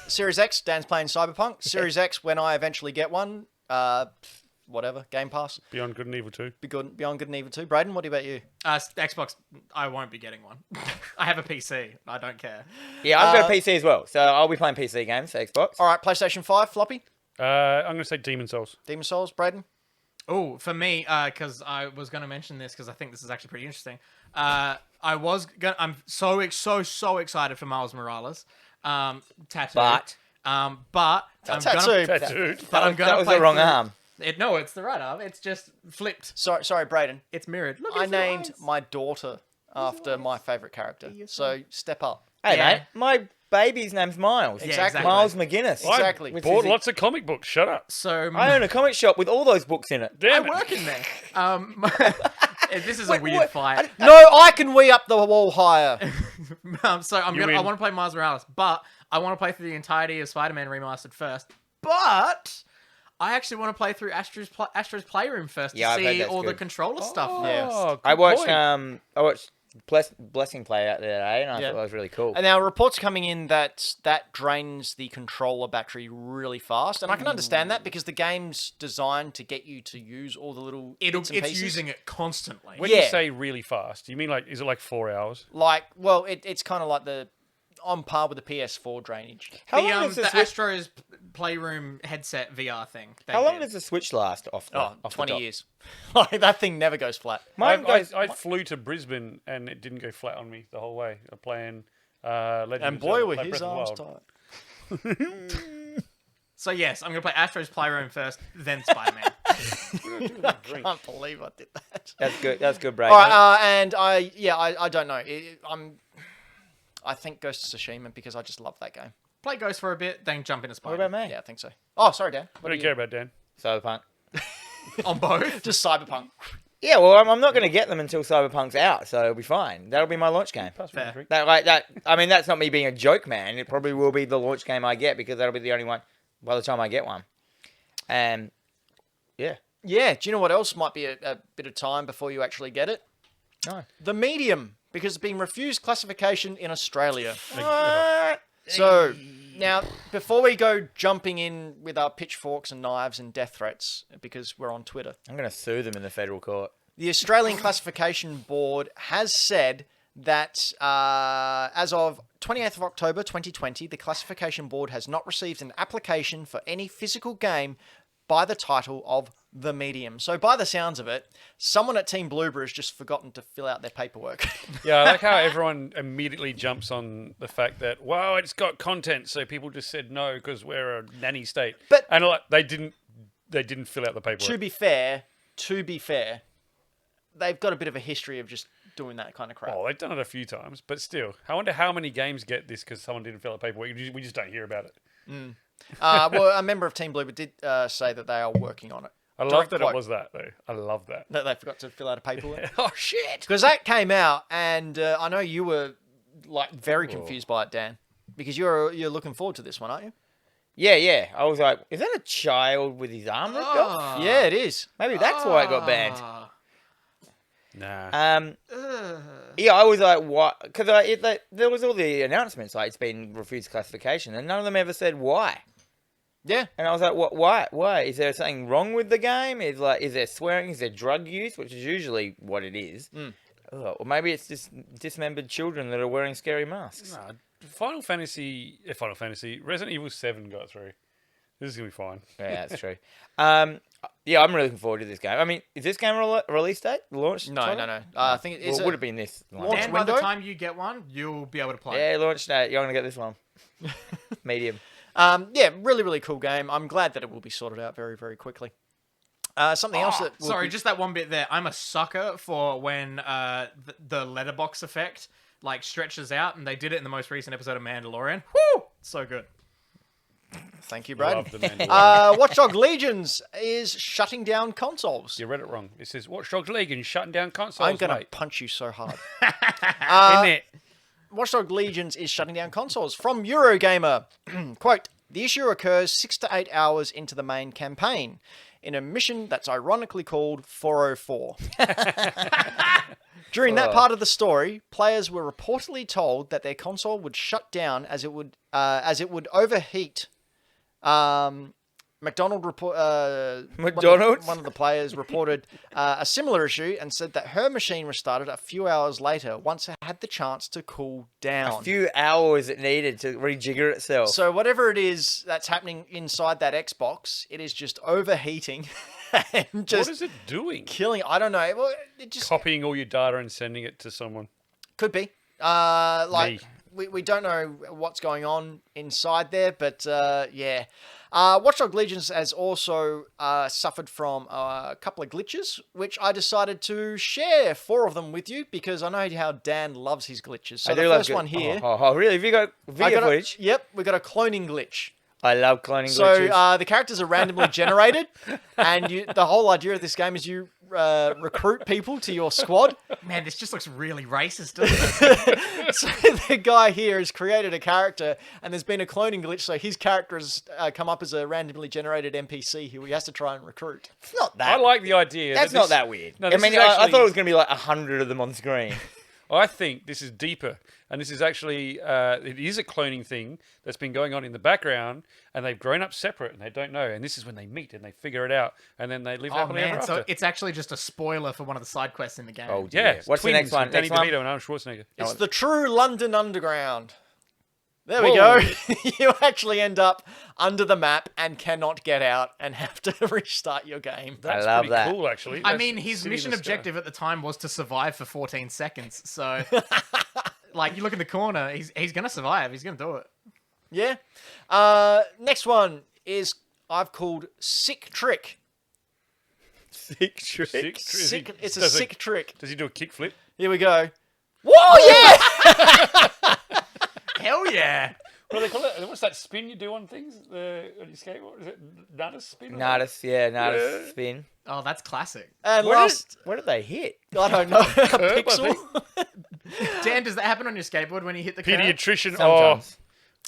Series X, Dan's playing Cyberpunk. Series X, when I eventually get one, whatever, Game Pass. Beyond Good and Evil 2. Beyond Good and Evil 2. Braden, what about you? Xbox, I won't be getting one. I have a PC. I don't care. Yeah, I've got a PC as well, so I'll be playing PC games, Xbox. All right, PlayStation 5, Floppy, I'm going to say Demon Souls. Demon Souls, Braden. Oh, for me, because I was going to mention this because I think this is actually pretty interesting. I'm so excited for Miles Morales. Tattoo. But I'm gonna Tattoo. Tattooed. But I'm gonna that was play the wrong through- arm. No, it's the right arm. It's just flipped. Sorry, Braden. It's mirrored. Look, I it's the named eyes. my daughter after my favourite character. So step up. Hey, Yeah. mate, my baby's name's Miles. Exactly. Miles McGuinness. Exactly. I With bought his- lots of comic books. Shut up. So I own a comic shop with all those books in it. I Damn it. work in there. This is a weird what? fight. No, I can wee up the wall higher. So I win. want to play Miles Morales, but I want to play through the entirety of Spider-Man Remastered first. But I actually want to play through Astro's Playroom first Yeah, I've to heard see that's all the good. controller stuff. Yeah. Oh, I good watched point. Blessing play out there today, and I Yeah. thought that was really cool. And now reports coming in that drains the controller battery really fast, and I can understand that because the game's designed to get you to use all the little bits and It's pieces. using it constantly. When you Yeah. say really fast, you mean like, is it like 4 hours? Like, well, it's kind of like on par with the PS4 drainage. How long does the the Switch? Astro's Playroom headset VR thing. they How long did. does the Switch last? Off the, Oh, off 20 the top? years. Like, that thing never goes flat. Mine goes. I flew to Brisbane and it didn't go flat on me the whole way. I'm playing Legend And of boy, Zelda, were like his Breath of the arms Wild. tight. So yes, I'm gonna play Astro's Playroom first, then Spider-Man. I can't believe I did that. That's good. That's good, Brad. All right, and I don't know. I think Ghost of Tsushima because I just love that game. Play Ghost for a bit, then jump into What Spider-Man. about me? Yeah, I think so. Oh, sorry, Dan. I don't care about Dan. Cyberpunk. On both. Just Cyberpunk. Yeah, well, I'm not going to get them until Cyberpunk's out, so it'll be fine. That'll be my launch game. Pass me a Fair. drink. That. I mean, that's not me being a joke, man. It probably will be the launch game I get because that'll be the only one by the time I get one. And yeah, Yeah, do you know what else might be a bit of time before you actually get it? no. The medium, because it's been refused classification in Australia. What? So, now, before we go jumping in with our pitchforks and knives and death threats, because we're on Twitter, I'm going to sue them in the federal court. the Australian Classification Board has said that as of 28th of October 2020, the Classification Board has not received an application for any physical game by the title of The Medium. So by the sounds of it, someone at Team Bloober has just forgotten to fill out their paperwork. Yeah, I like how everyone immediately jumps on the fact that, wow, it's got content, so people just said no because we're a nanny state. But- and like, they didn't fill out the paperwork. to be fair, they've got a bit of a history of just doing that kind of crap. Oh, they've done it a few times, but still, I wonder how many games get this because someone didn't fill out the paperwork. We just don't hear about it. Well, a member of Team Bloober did say that they are working on it. I love Direct that quote. it was that though. I love that. That they forgot to fill out a paperwork. Oh shit! Because that came out, and I know you were like very confused by it, Dan, because you're looking forward to this one, aren't you? Yeah. I was like, is that a child with his arm ripped off? Yeah, it is. Maybe that's why it got banned. Nah. Yeah, I was like, what? Because there was all the announcements, like it's been refused classification, and none of them ever said why. Yeah. And I was like, what? Why? Is there something wrong with the game? Is there swearing? Is there drug use? Which is usually what it is. Or maybe it's just dismembered children that are wearing scary masks. Nah, Final Fantasy, Resident Evil 7 got through. This is gonna be fine. Yeah, that's true. Yeah, I'm really looking forward to this game. I mean, is this game release date? Launch? No. title? I think it's Well, it would have been this one. Launch And by the window? time you get one, you'll be able to play. Yeah, launch date. You're going to get this one. Medium. yeah, really, really cool game. I'm glad that it will be sorted out very, very quickly. Something else that will Sorry, be- just that one bit there. I'm a sucker for when the letterbox effect like stretches out, and they did it in the most recent episode of Mandalorian. Woo! So good. Thank you, Brad. Love the Mandalorian. Watchdog Legions is shutting down consoles. You read it wrong. It says Watch Dogs Legion shutting down consoles. I'm gonna mate. punch you so hard. In it. Watchdog Legions is shutting down consoles. From Eurogamer, quote, the issue occurs 6 to 8 hours into the main campaign in a mission that's ironically called 404. During that part of the story, players were reportedly told that their console would shut down as it would overheat. McDonald's? McDonald's? One of the players reported a similar issue and said that her machine restarted a few hours later once it had the chance to cool down. A few hours it needed to rejigger itself. So whatever it is that's happening inside that Xbox, it is just overheating and just What is it doing? killing. I don't know. Well, it just Copying all your data and sending it to someone. could be. We don't know what's going on inside there, but yeah. Watchdog Legions has also suffered from a couple of glitches, which I decided to share 4 of them with you because I know how Dan loves his glitches. So I the do love first good- one here, Oh, really? Have you got video footage? Yep, we got a cloning glitch. I love cloning So glitches. the characters are randomly generated, and the whole idea of this game is you recruit people to your squad. Man, this just looks really racist, doesn't it? So the guy here has created a character, and there's been a cloning glitch, so his character has come up as a randomly generated NPC who he has to try and recruit. It's not that. I like the idea. That's that not this- that weird. No, I this mean, is I actually- thought it was going to be like 100 of them on screen. I think this is deeper, and this is actually it is a cloning thing that's been going on in the background, and they've grown up separate, and they don't know. And this is when they meet and they figure it out, and then they live Oh happily ever man, after. so it's actually just a spoiler for one of the side quests in the game. Oh, yeah, dear. What's the twins next one? with Danny Next one? DeVito and Arnold Schwarzenegger. It's the true London Underground. There we Whoa. go. You actually end up under the map and cannot get out and have to restart your game. That's love pretty that. cool, actually. I That's mean, his sitting in mission the sky. objective at the time was to survive for 14 seconds. So, like, you look in the corner, he's gonna survive. He's gonna do it. Yeah. Next one is I've called Sick Trick. Sick trick. Sick, it's a does sick trick. Does he do a kickflip? Here we go. Whoa, yeah! Hell yeah! What do they call it? What's that spin you do on things? On your skateboard? Is it Nardis spin? Nardis, yeah, Nardis Yeah. spin. Oh, And that's classic. What did they hit? I don't know, a I pixel. Dan, does that happen on your skateboard when you hit the curb? Pediatrician. Sometimes.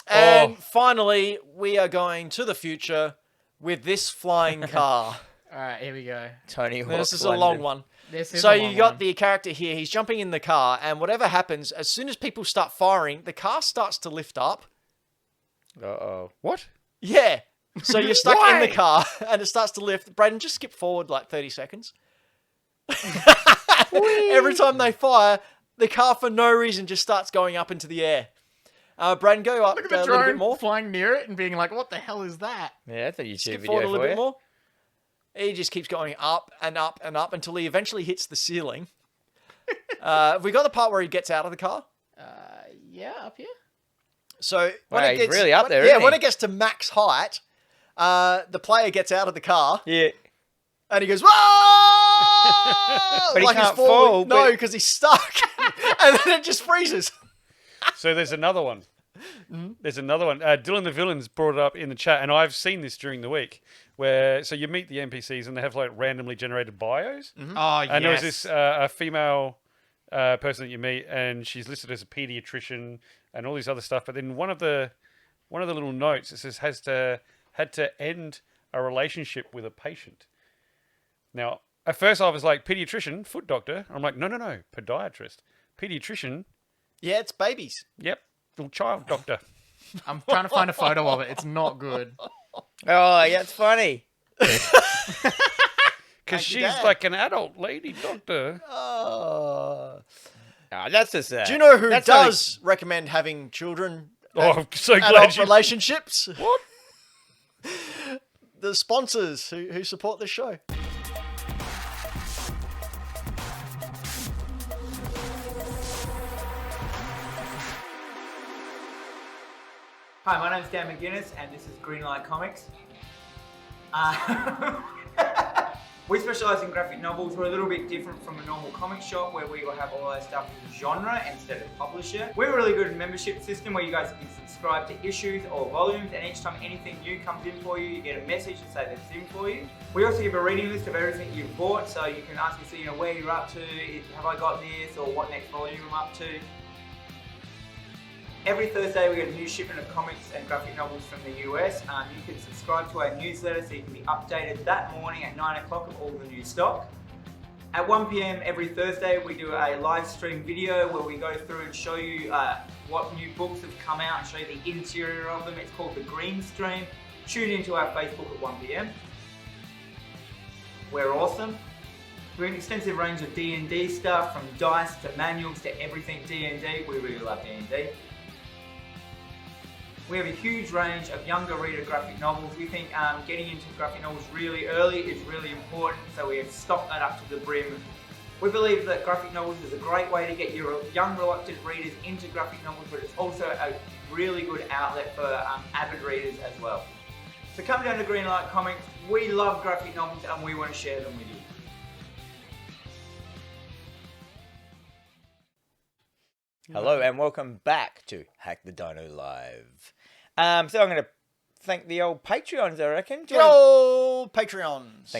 And Oh. finally, we are going to the future with this flying car. All right, here we go. Tony Hawk. This is a long one. This is So a you long got one. the character here. He's jumping in the car, and whatever happens, as soon as people start firing, the car starts to lift up. Uh-oh. What? Yeah. So you're stuck in the Why? car, and it starts to lift. Braden, just skip forward like 30 seconds. Every time they fire, the car for no reason just starts going up into the air. Braden, go up Look at a the little bit drone more. flying near it and being like, "What the hell is that?" Yeah, that's a YouTube Skip video forward a little for bit you. more. He just keeps going up and up and up until he eventually hits the ceiling. Have we got the part where he gets out of the car? Yeah, up here. So when Wow, it he's gets really up there, yeah, isn't he? when it gets to max height, the player gets out of the car Yeah. and he goes, "Whoa!" But he like he's can't falling. fall, No, but- because he's stuck, and then it just freezes. So there's another one. There's another one. Dylan the Villains brought it up in the chat, and I've seen this during the week. Where so you meet the NPCs and they have like randomly generated bios. Oh, And there was yes. this a female person that you meet, and she's listed as a pediatrician and all these other stuff. But then one of the little notes it says had to end a relationship with a patient. Now, at first I was like, pediatrician, foot doctor. I'm like, no, podiatrist, pediatrician. Yeah, it's babies. Yep, little child doctor. I'm trying to find a photo of it. It's not good. Oh, yeah, it's funny. Because Thank you, she's Dad. like an adult lady doctor. Oh, that's just Do you know who that's does recommend having children? Oh, I'm so glad Adult you. relationships. What? The sponsors who support this show. Hi, my name's Dan McGuinness, and this is Greenlight Comics. We specialise in graphic novels. We're a little bit different from a normal comic shop where we will have all our stuff in genre instead of publisher. We're a really good membership system where you guys can subscribe to issues or volumes, and each time anything new comes in for you, you get a message to say that's in for you. We also give a reading list of everything you've bought, so you can ask us, where you're up to, have I got this, or what next volume I'm up to. Every Thursday we get a new shipment of comics and graphic novels from the US. You can subscribe to our newsletter so you can be updated that morning at 9 o'clock of all the new stock. At 1 PM every Thursday we do a live stream video where we go through and show you what new books have come out and show you the interior of them. It's called the Green Stream. Tune into our Facebook at 1 PM. We're awesome. We're an extensive range of D&D stuff, from dice to manuals to everything D&D. We really love D&D. We have a huge range of younger reader graphic novels. We think getting into graphic novels really early is really important, so we have stocked that up to the brim. We believe that graphic novels is a great way to get your young reluctant readers into graphic novels, but it's also a really good outlet for avid readers as well. So come down to Greenlight Comics. We love graphic novels and we want to share them with you. Hello and welcome back to Hack the Dino Live. So I'm going to thank the old Patreons, I reckon. Do you wanna- Yo, Patreons.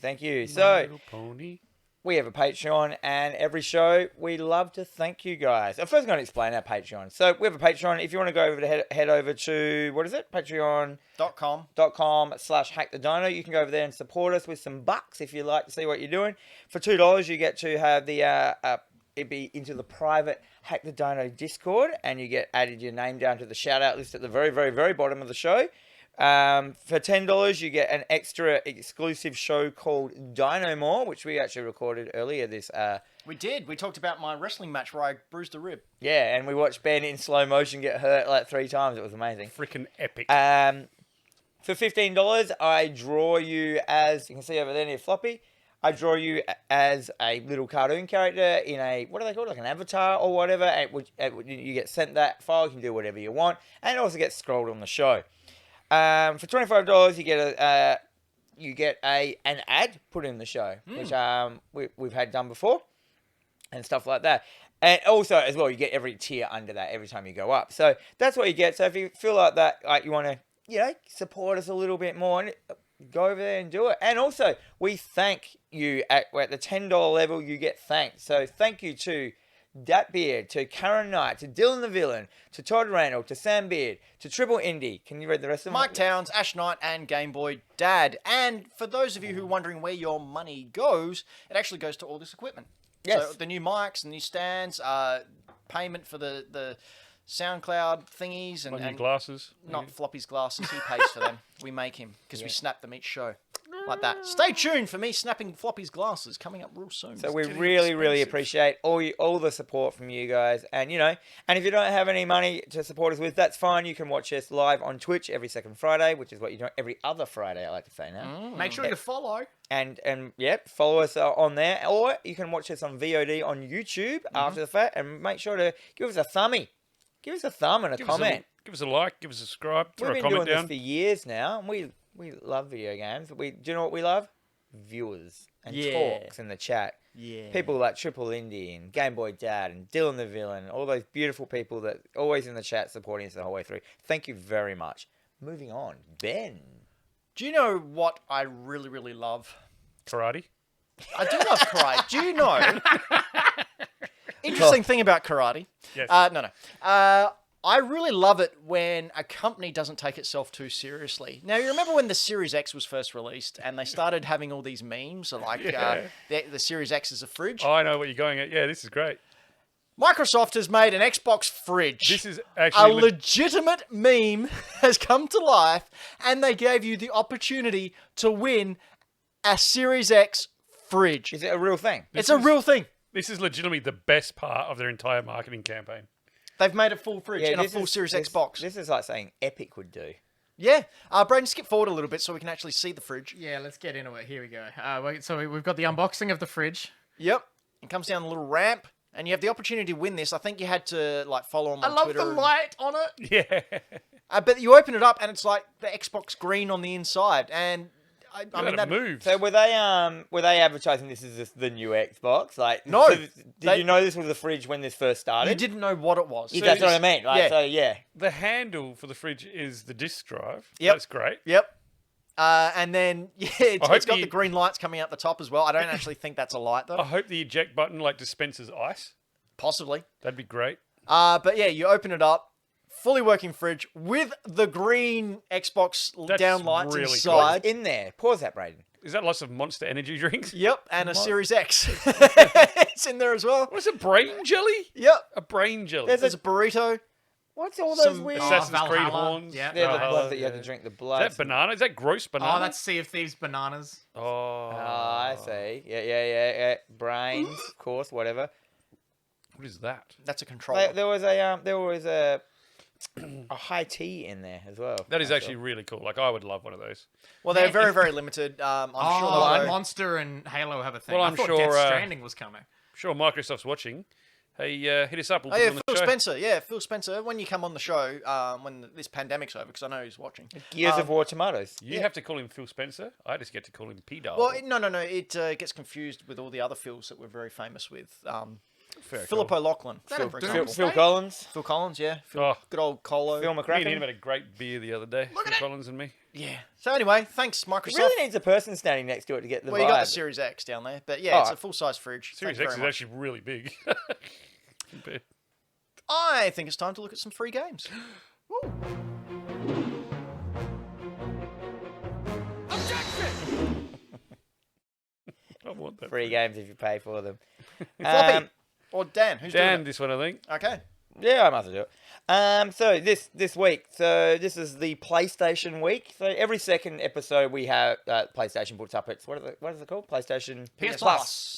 Thank you. My So Little Pony. we have a Patreon, and every show we love to thank you guys. I'm first going to explain our Patreon. So we have a Patreon. If you want to go over to head over to, what is it? .com. patreon.com/hackthedino. You can go over there and support us with some bucks if you like to see what you're doing. For $2, you get to have the it'd be into the private Hack the Dino Discord, and you get added your name down to the shout out list at the very, very, very bottom of the show. For $10, you get an extra exclusive show called Dino More, which we actually recorded earlier this. We did. We talked about my wrestling match where I bruised a rib. Yeah, and we watched Ben in slow motion get hurt like 3 times. It was amazing. Freaking epic. For $15, I draw you as, you can see over there near Floppy, I draw you as a little cartoon character in a, what are they called, like an avatar or whatever. You get sent that file, you can do whatever you want, and it also gets scrolled on the show. For $25, you get an ad put in the show, which we've had done before, and stuff like that. And also, as well, you get every tier under that every time you go up. So that's what you get. So if you feel like that, like you want to, support us a little bit more, go over there and do it. And also, we thank you at the $10 level. You get thanked. So thank you to Datbeard, to Karen Knight, to Dylan the Villain, to Todd Randall, to Sam Beard, to Triple Indie. Can you read the rest of them? Mike Towns, Ash Knight, and Game Boy Dad. And for those of you who are wondering where your money goes, it actually goes to all this equipment. Yes. So the new mics, the new stands, payment for the SoundCloud thingies, My new and glasses. not Floppy's glasses. He pays for them. We make him because we snap them each show. Like that. Stay tuned for me snapping Floppy's glasses coming up real soon. So we really appreciate all the support from you guys. And, and if you don't have any money to support us with, that's fine. You can watch us live on Twitch every second Friday, which is what you do every other Friday, I like to say now. Make sure you follow. And follow us on there. Or you can watch us on VOD on YouTube after the fact. And make sure to give us a thumbie. Give us a thumb and a comment. Give us a like, give us a subscribe, throw We've a been comment doing down. this for years now. And we love video games. Do you know what we love? Viewers and talks in the chat. Yeah. People like Triple Indie and Game Boy Dad and Dylan the Villain, all those beautiful people that always in the chat supporting us the whole way through. Thank you very much. Moving on, Ben. Do you know what I really, really love? Karate. I do love karate. Do you know? Interesting thing about karate. Yes. No. I really love it when a company doesn't take itself too seriously. Now, you remember when the Series X was first released and they started having all these memes, like the Series X is a fridge? Oh, I know what you're going at. Yeah, this is great. Microsoft has made an Xbox fridge. This is A actually legitimate meme has come to life, and they gave you the opportunity to win a Series X fridge. Is it a real thing? It's a real thing. This is legitimately the best part of their entire marketing campaign. They've made a full fridge in a this full is- Series this- X box. This is like saying Epic would do. Yeah. Braden, skip forward a little bit so we can actually see the fridge. Yeah, let's get into it. Here we go. So we've got the unboxing of the fridge. Yep. It comes down a little ramp, and you have the opportunity to win this. I think you had to follow them I on love Twitter. the light on it. Yeah. But you open it up, and it's like the Xbox green on the inside, and I mean That that moves. So were they advertising this as just the new Xbox? Like No, so did you know this was the fridge when this first started? you didn't know what it was. That's what I mean. Like, Yeah. So yeah. The handle for the fridge is the disk drive. Yep. That's great. Yep. And then it's hope got the- the green lights coming out the top as well. I don't actually think that's a light though. I hope the eject button dispenses ice. Possibly. That'd be great. But yeah, you open it up, fully working fridge with the green Xbox That's down lights really cool. inside. What's in there? Pause that, Braden. Is that lots of Monster Energy drinks? Yep, and a Series X. It's in there as well. What's a brain jelly? Yep. A brain jelly. There's a burrito. What's all those Some weird? Assassin's Creed Valhalla. horns. Yeah. They're the Valhalla, ones that you have yeah. to drink the Is blood. that banana? Is that gross banana? Oh, that's Sea of Thieves bananas. Oh. I see. Yeah. Brains, of course, whatever. What is that? That's a controller. There was a high tea in there as well. That is actually really cool. I would love one of those. Well, they're very, very limited. I'm sure Oh, they'll go- Monster and Halo have a thing. Well, I I'm thought sure, Death Stranding was coming. Sure, Microsoft's watching. Hey, hit us up. We'll Oh put yeah, it on the Phil show. Spencer. Yeah, Phil Spencer. When you come on the show, when this pandemic's over, because I know he's watching. Gears of War tomatoes. You have to call him Phil Spencer. I just get to call him P-Dog. Well, no. It gets confused with all the other Phils that we're very famous with. Fair Philip call. O'Loughlin, that for a example. Doom? Phil Collins. Phil Collins, yeah. Oh, Good old Colo. Phil me and him McCracken. had a great beer the other day. Phil Collins and me. Yeah. So anyway, thanks Microsoft. It really needs a person standing next to it to get the Well, vibe. you got the Series X down there, but yeah, it's Oh. a full-size fridge. Series Thank you X is very much. actually really big. Compared- I think it's time to look at some free games. I want that. Free games if you pay for them. Floppy Um, or Dan, who's Dan, doing this one, I think. it? Okay. Yeah, I might as well do it. So this week, so this is the PlayStation week. So every second episode we have PlayStation puts up its what is it called? PlayStation PS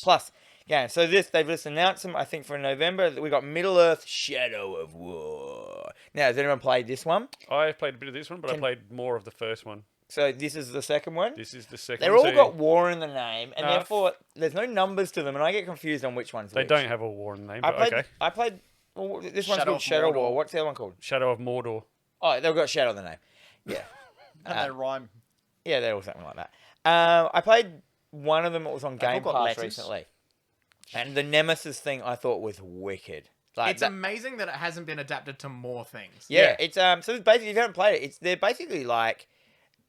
Plus. Yeah. So they've just announced them. I think for November we got Middle Earth: Shadow of War. Now, has anyone played this one? I played a bit of this one, but I played more of the first one. So this is the second one. This is the second. They're all so got war in the name, and No, therefore there's no numbers to them, and I get confused on which one's They which. don't have a war in the name, I but played. okay. I played. Well, this one's Shadow called of Shadow Mordor. War. What's the other one called? Shadow of Mordor. Oh, they've got Shadow in the name. Yeah. And they rhyme. Yeah, they're all something like that. I played one of them that was on Game all got Pass letters. recently. And the Nemesis thing I thought was wicked. Like It's amazing that it hasn't been adapted to more things. yeah, it's so it's basically if you haven't played it, they're basically like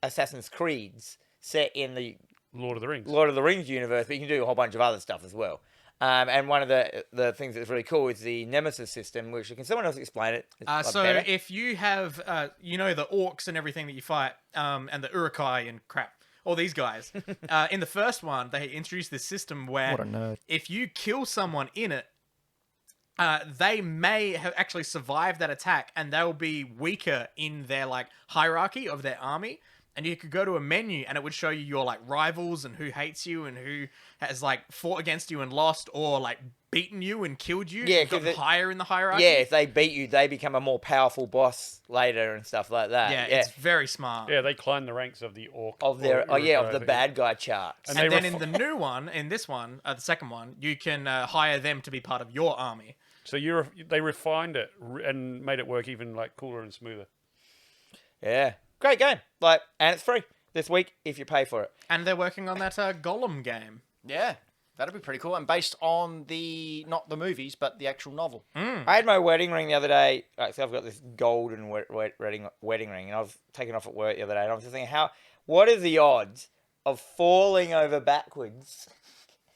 Assassin's Creeds set in the Lord of the Rings. Lord of the Rings universe, but you can do a whole bunch of other stuff as well. And one of the things that's really cool is the Nemesis system, which can someone else explain it? It's, like, So better? if you have, the orcs and everything that you fight, and the Urukai and crap, all these guys, in the first one, they introduced this system where What a nerd. if you kill someone in it, they may have actually survived that attack, and they'll be weaker in their like hierarchy of their army. And you could go to a menu, and it would show you your like rivals and who hates you and who has like fought against you and lost, or like beaten you and killed you. Yeah, and 'cause gotten it- higher in the hierarchy. yeah, if they beat you, they become a more powerful boss later and stuff like that. Yeah, it's very smart. Yeah, they climb the ranks of the orc. of their or of the Urukai. bad guy charts. And And they then in the new one, in this one, the second one, you can hire them to be part of your army. So they refined it and made it work even like cooler and smoother. Yeah, great game. Like, and it's free this week if you pay for it. And they're working on that Golem game. Yeah, that'd be pretty cool. And based on not the movies, but the actual novel. I had my wedding ring the other day. So I've got this golden wedding ring, and I was taking off at work the other day, and I was just thinking, what are the odds of falling over backwards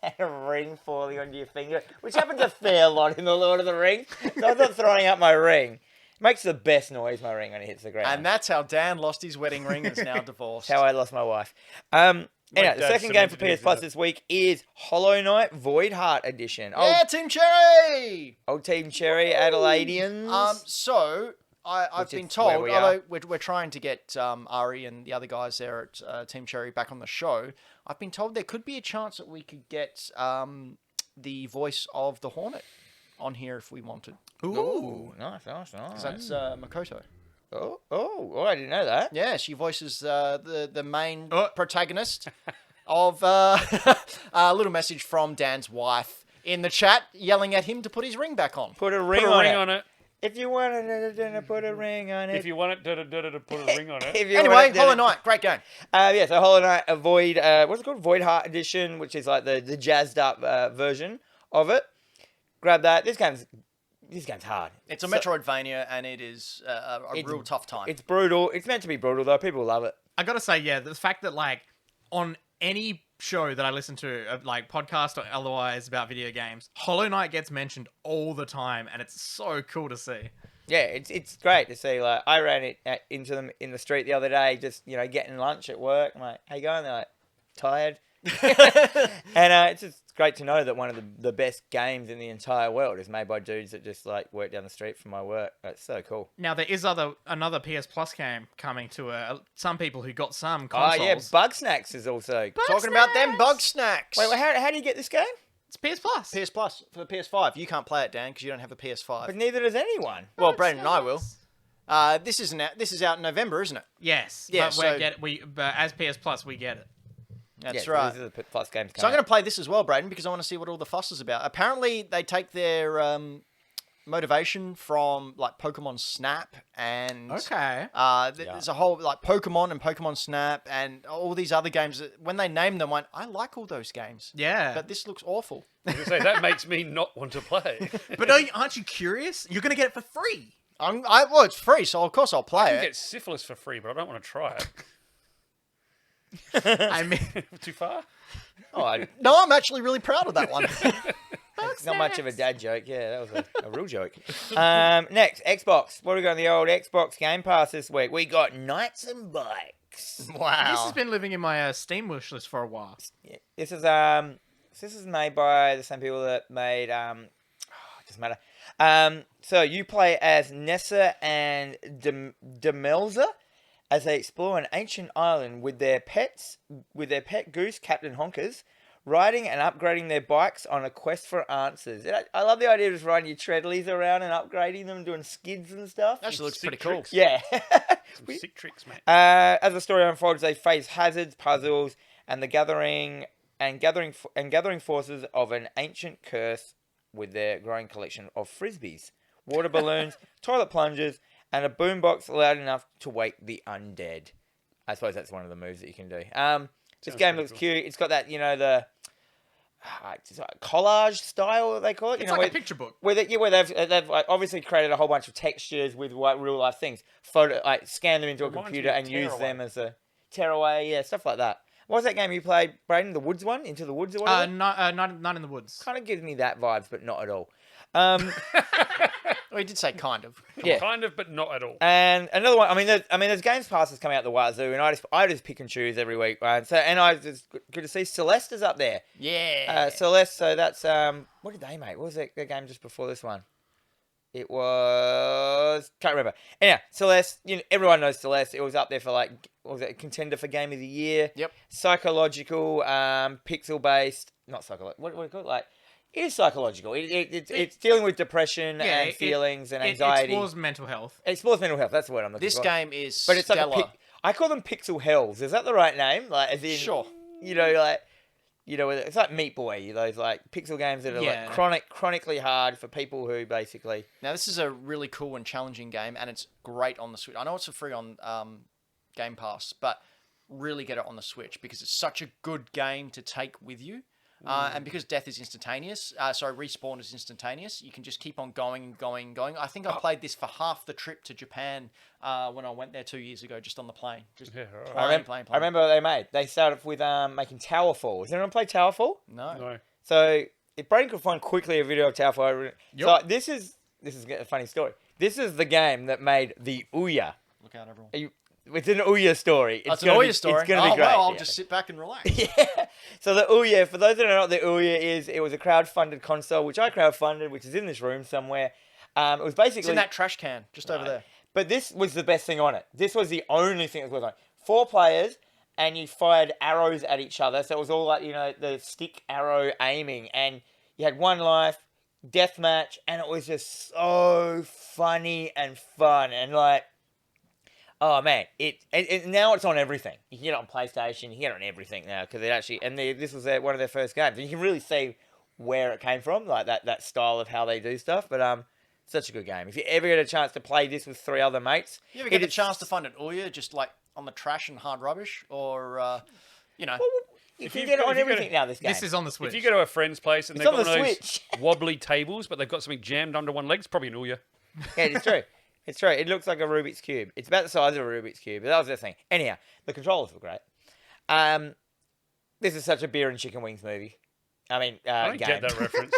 and a ring falling onto your finger, which happens a fair lot in the Lord of the Rings. So I was not throwing up my ring. It makes the best noise, my ring, when it hits the ground. And that's how Dan lost his wedding ring and is now divorced. That's how I lost my wife. Anyway, the dad second game for cemented PS his, Plus this week is Hollow Knight Void Heart Edition. Yeah, Team Cherry! Old Team Cherry, Adelaideans. So I've Which been is where told, we are. although we're trying to get Ari and the other guys there at Team Cherry back on the show, I've been told there could be a chance that we could get the voice of the Hornet on here if we wanted. Ooh, nice. 'Cause that's Makoto. Oh, I didn't know that. Yeah, she voices the main Oh. protagonist of a little message from Dan's wife in the chat, yelling at him to put his ring back on. Put a ring, Put a on, ring it. on it. If you want to put a ring on it. If you want it, to put a ring on it. If you Anyway, want it, Hollow Knight, great game. Yeah, so Hollow Knight Void, what's it called? Void Heart Edition, which is like the jazzed up version of it. Grab that. This game's hard. It's a So- Metroidvania, and it is a real tough time. It's brutal. It's meant to be brutal though. People love it. I gotta say, yeah, the fact that like on any show that I listen to, like podcast or otherwise about video games, Hollow Knight gets mentioned all the time, and it's so cool to see. Yeah, it's great to see. Like, I ran into them in the street the other day, just getting lunch at work. I'm like, "How you going?" They're like, "Tired." And it's just great to know that one of the best games in the entire world is made by dudes that just like work down the street from my work. That's so cool. Now there is another PS Plus game coming to some people who got some Oh consoles. yeah, Bug Snacks is also. Talking about them bug snacks. Wait, how do you get this game? It's PS Plus. PS Plus for the PS5. You can't play it, Dan, because you don't have a But PS5. neither does anyone. Well, Brandon and I will. This is out in November, isn't it? Yes. Yeah, But so- but as PS Plus we get it. That's Yeah, so right. These are the Plus games. So I'm going to play this as well, Braden, because I want to see what all the fuss is about. Apparently, they take their motivation from like Pokemon Snap and Okay. there's a whole like Pokemon and Pokemon Snap and all these other games. That, when they name them, I like all those games. Yeah. But this looks awful. I was gonna say, that makes me not want to play. But aren't you curious? You're gonna get it for free. Well, it's free, so of course I'll I play can it. get syphilis for free, but I don't want to try it. I mean, Too far? Oh, No, I'm actually really proud of that one. it's not much of a dad joke. Yeah, that was a real joke. Next, Xbox. What do we got on the old Xbox Game Pass this week? We got Knights and Bikes. Wow. this has been living in my Steam wish list for a while. Yeah, this is made by the same people that made it doesn't matter. So you play as Nessa and Demelza as they explore an ancient island with their pet goose, Captain Honkers, riding and upgrading their bikes on a quest for answers. I love the idea of just riding your treadlies around and upgrading them, doing skids and stuff. Actually looks Sick pretty cool. tricks. Yeah. Some sick tricks, mate. As the story unfolds, they face hazards, puzzles, and the gathering forces of an ancient curse with their growing collection of frisbees, water balloons, toilet plungers, and a boombox loud enough to wake the undead. I suppose that's one of the moves that you can do. This game looks cute. It's got that, the collage style, they call it. It's like a picture book. Where they've like, obviously created a whole bunch of textures with real life things. Scan them into a Reminds computer me of and use Tearaway. them as a tearaway, stuff like that. What was that game you played, Braden? The Woods one? Into the Woods or whatever? Not in the woods. Kind of gives me that vibes, but not at all. Well, he did say kind of. Yeah. Kind of, but not at all. And another one. There's games passes coming out the wazoo, and I just pick and choose every week. Right? It's good to see Celeste is up there. Yeah. Celeste. So that's what did they make? What was the game just before this one? It was can't remember. Anyhow, Celeste. Everyone knows Celeste. It was up there for what was it, a contender for Game of the Year? Yep. Psychological, pixel based, not psychological. What do you call it? Like, it is psychological. It's dealing with depression and feelings and anxiety. It explores mental health. Explores mental health. That's the word I'm looking This for. game is But it's stellar. like I call them pixel hells. Is that the right name? Like, as in, Sure. it's like Meat Boy. Those like pixel games that are like chronically hard for people who basically. Now, this is a really cool and challenging game, and it's great on the Switch. I know it's free on Game Pass, but really get it on the Switch because it's such a good game to take with you. And because death is instantaneous, respawn is instantaneous, you can just keep on going and going and going. I think I played this for half the trip to Japan when I went there 2 years ago, just on the plane. Just playing. I remember what they made. They started with making Towerfall. Has anyone played Towerfall? No. So if Braden could find quickly a video of Towerfall, so this is a funny story. This is the game that made the Ouya. Look out, everyone. It's an Ouya story. It's an Ouya story. It's going to be great. Well, I'll just sit back and relax. Yeah. So the Ouya, for those that don't know what the Ouya is, it was a crowd-funded console, which I crowd-funded, which is in this room somewhere. It was basically... It's in that trash can, just over there. But this was the best thing on it. This was the only thing that was on it. 4 players, and you fired arrows at each other. So it was all like, the stick arrow aiming. And you had 1 life, deathmatch, and it was just so funny and fun. And like... Oh man, now it's on everything. You can get it on PlayStation. You can get it on everything now because this was one of their first games, and you can really see where it came from, like that style of how they do stuff. But such a good game. If you ever get a chance to play this with 3 other mates, you ever get a chance to find an Ouya just like on the trash and hard rubbish, or you can get it on everything now. This game. This is on the Switch. If you go to a friend's place and It's they've on got the one of those Switch. wobbly tables, but they've got something jammed under one leg, it's probably an Ouya. Yeah, it's true. It's true. It looks like a Rubik's Cube. It's about the size of a Rubik's Cube. But that was the thing. Anyhow, the controllers were great. This is such a beer and chicken wings movie. I don't game. get that reference.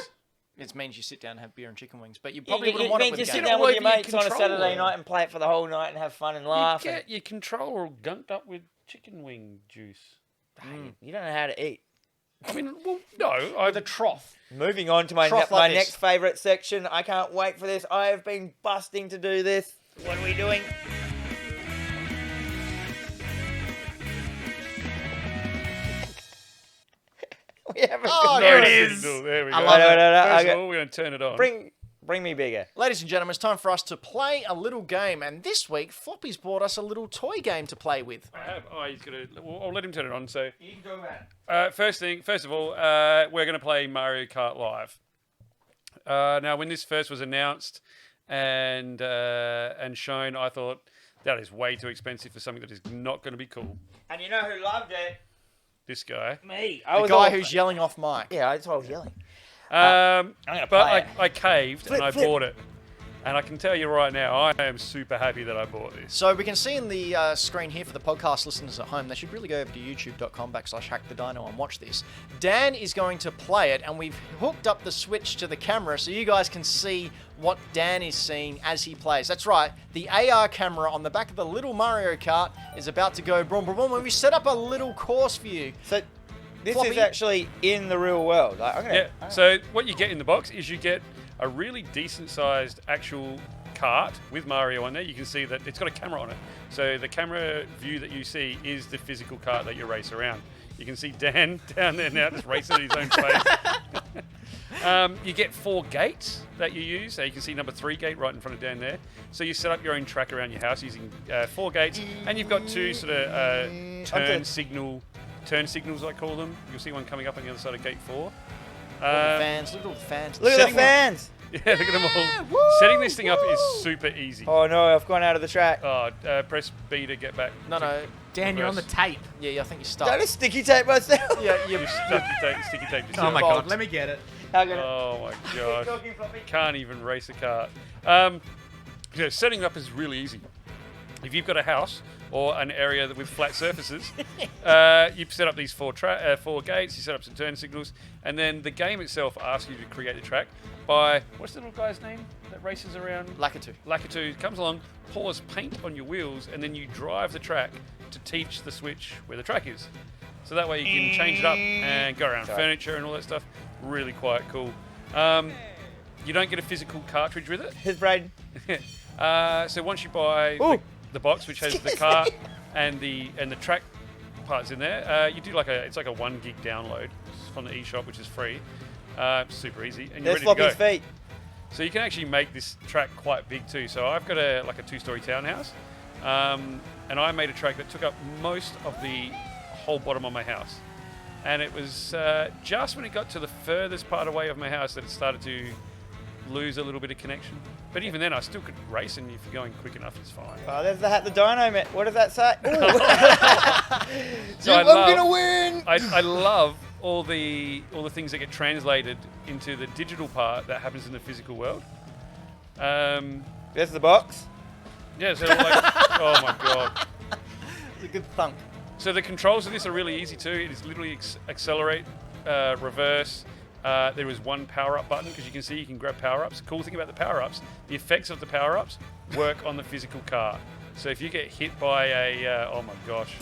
it means you sit down and have beer and chicken wings, but you probably wouldn't want it with just a sit game. down with your Well, you mates on a control Saturday it. night and play it for the whole night and have fun and laugh. You get your controller all gunked up with chicken wing juice. You don't know how to eat. I mean, well, no. The trough. Moving on to my Trough like this. next favourite section. I can't wait for this. I have been busting to do this. What are we doing? We haven't Oh, There it good. is. There we go. I love it. First Okay. of all, we're going to turn it on. Bring me bigger. Ladies and gentlemen, it's time for us to play a little game, and this week Floppy's brought us a little toy game to play with. I have. Oh, he's going to... Well, I'll let him turn it on. So, You can talk about it. first of all, we're going to play Mario Kart Live. Now, when this first was announced and shown, I thought that is way too expensive for something that is not going to be cool. And you know who loved it? This guy. Me. The guy who's yelling off mic. Yeah, that's why I was yelling. But play it. I caved and I Flip. bought it. And I can tell you right now, I am super happy that I bought this. So we can see in the screen here for the podcast listeners at home, they should really go over to youtube.com/Hack The Dino and watch this. Dan is going to play it, and we've hooked up the Switch to the camera so you guys can see what Dan is seeing as he plays. That's right, the AR camera on the back of the little Mario Kart is about to go boom, boom, boom, and we set up a little course for you. So this Floppy. is actually in the real world. Like, I'm gonna, Yeah. So what you get in the box is you get a really decent-sized actual kart with Mario on there. You can see that it's got a camera on it. So the camera view that you see is the physical kart that you race around. You can see Dan down there now just racing at his own pace. You get 4 gates that you use. So you can see number 3 gate right in front of Dan there. So you set up your own track around your house using 4 gates, and you've got 2 sort of turn signals, I call them. You'll see one coming up on the other side of gate 4. Look at the fans. Look at all the fans. Look at the fans. Yeah, look at them all. Setting this thing up is super easy. Oh no, I've gone out of the track. Oh, press B to get back. No. Dan, you're on the tape. Yeah, I think you're stuck. Don't just sticky tape myself. Yeah, You sticky tape Oh my yourself. god, let me get it. How can Oh my gosh. talking floppy? Can't even race a kart. Setting up is really easy. If you've got a house or an area with flat surfaces, you set up these 4 gates, you set up some turn signals, and then the game itself asks you to create the track by, what's the little guy's name that races around? Lakitu comes along, pours paint on your wheels, and then you drive the track to teach the Switch where the track is. So that way you can change it up and go around furniture and all that stuff. Really quite cool. You don't get a physical cartridge with it. Here's Braden. So once you buy the box, which has the car and the track parts in there, you do it's like a 1 gig download from the eShop, which is free. Super easy, and you're There's ready to go. Floppy's feet. So you can actually make this track quite big too. So I've got a 2-story townhouse, and I made a track that took up most of the whole bottom of my house. And it was just when it got to the furthest part away of my house that it started to lose a little bit of connection. But even then, I still could race, and if you're going quick enough, it's fine. Oh, there's the Hack The Dino, mate. What does that say? So I'm gonna win. I love all the things that get translated into the digital part that happens in the physical world. There's the box. Yeah, so oh my god. It's a good thunk. So the controls of this are really easy too. It is literally accelerate, reverse. There is 1 power-up button, because you can see you can grab power-ups. The cool thing about the power-ups, the effects of the power-ups work on the physical car. So if you get hit by a, oh my gosh.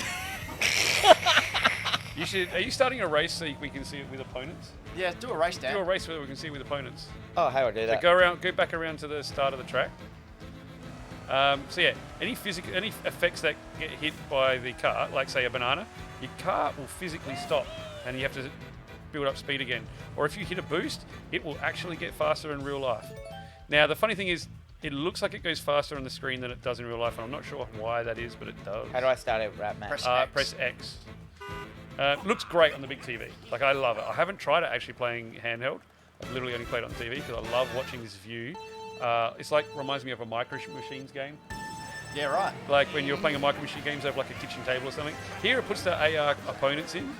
Are you starting a race so we can see it with opponents? Yeah, do a race, Dan. Do a race where we can see it with opponents. Oh, how do I do So that? go back around to the start of the track. So yeah, any effects that get hit by the car, like say a banana, your car will physically stop, and you have to build up speed again. Or if you hit a boost, it will actually get faster in real life. Now the funny thing is, it looks like it goes faster on the screen than it does in real life, and I'm not sure why that is, but it does. How do I start a rap match? Press X. Looks great on the big TV. Like, I love it. I haven't tried it actually playing handheld. I've literally only played it on TV because I love watching this view. It's like, reminds me of a Micro Machines game. Yeah, right. Like when you're playing a Micro Machine games over like a kitchen table or something. Here it puts the AR opponents in,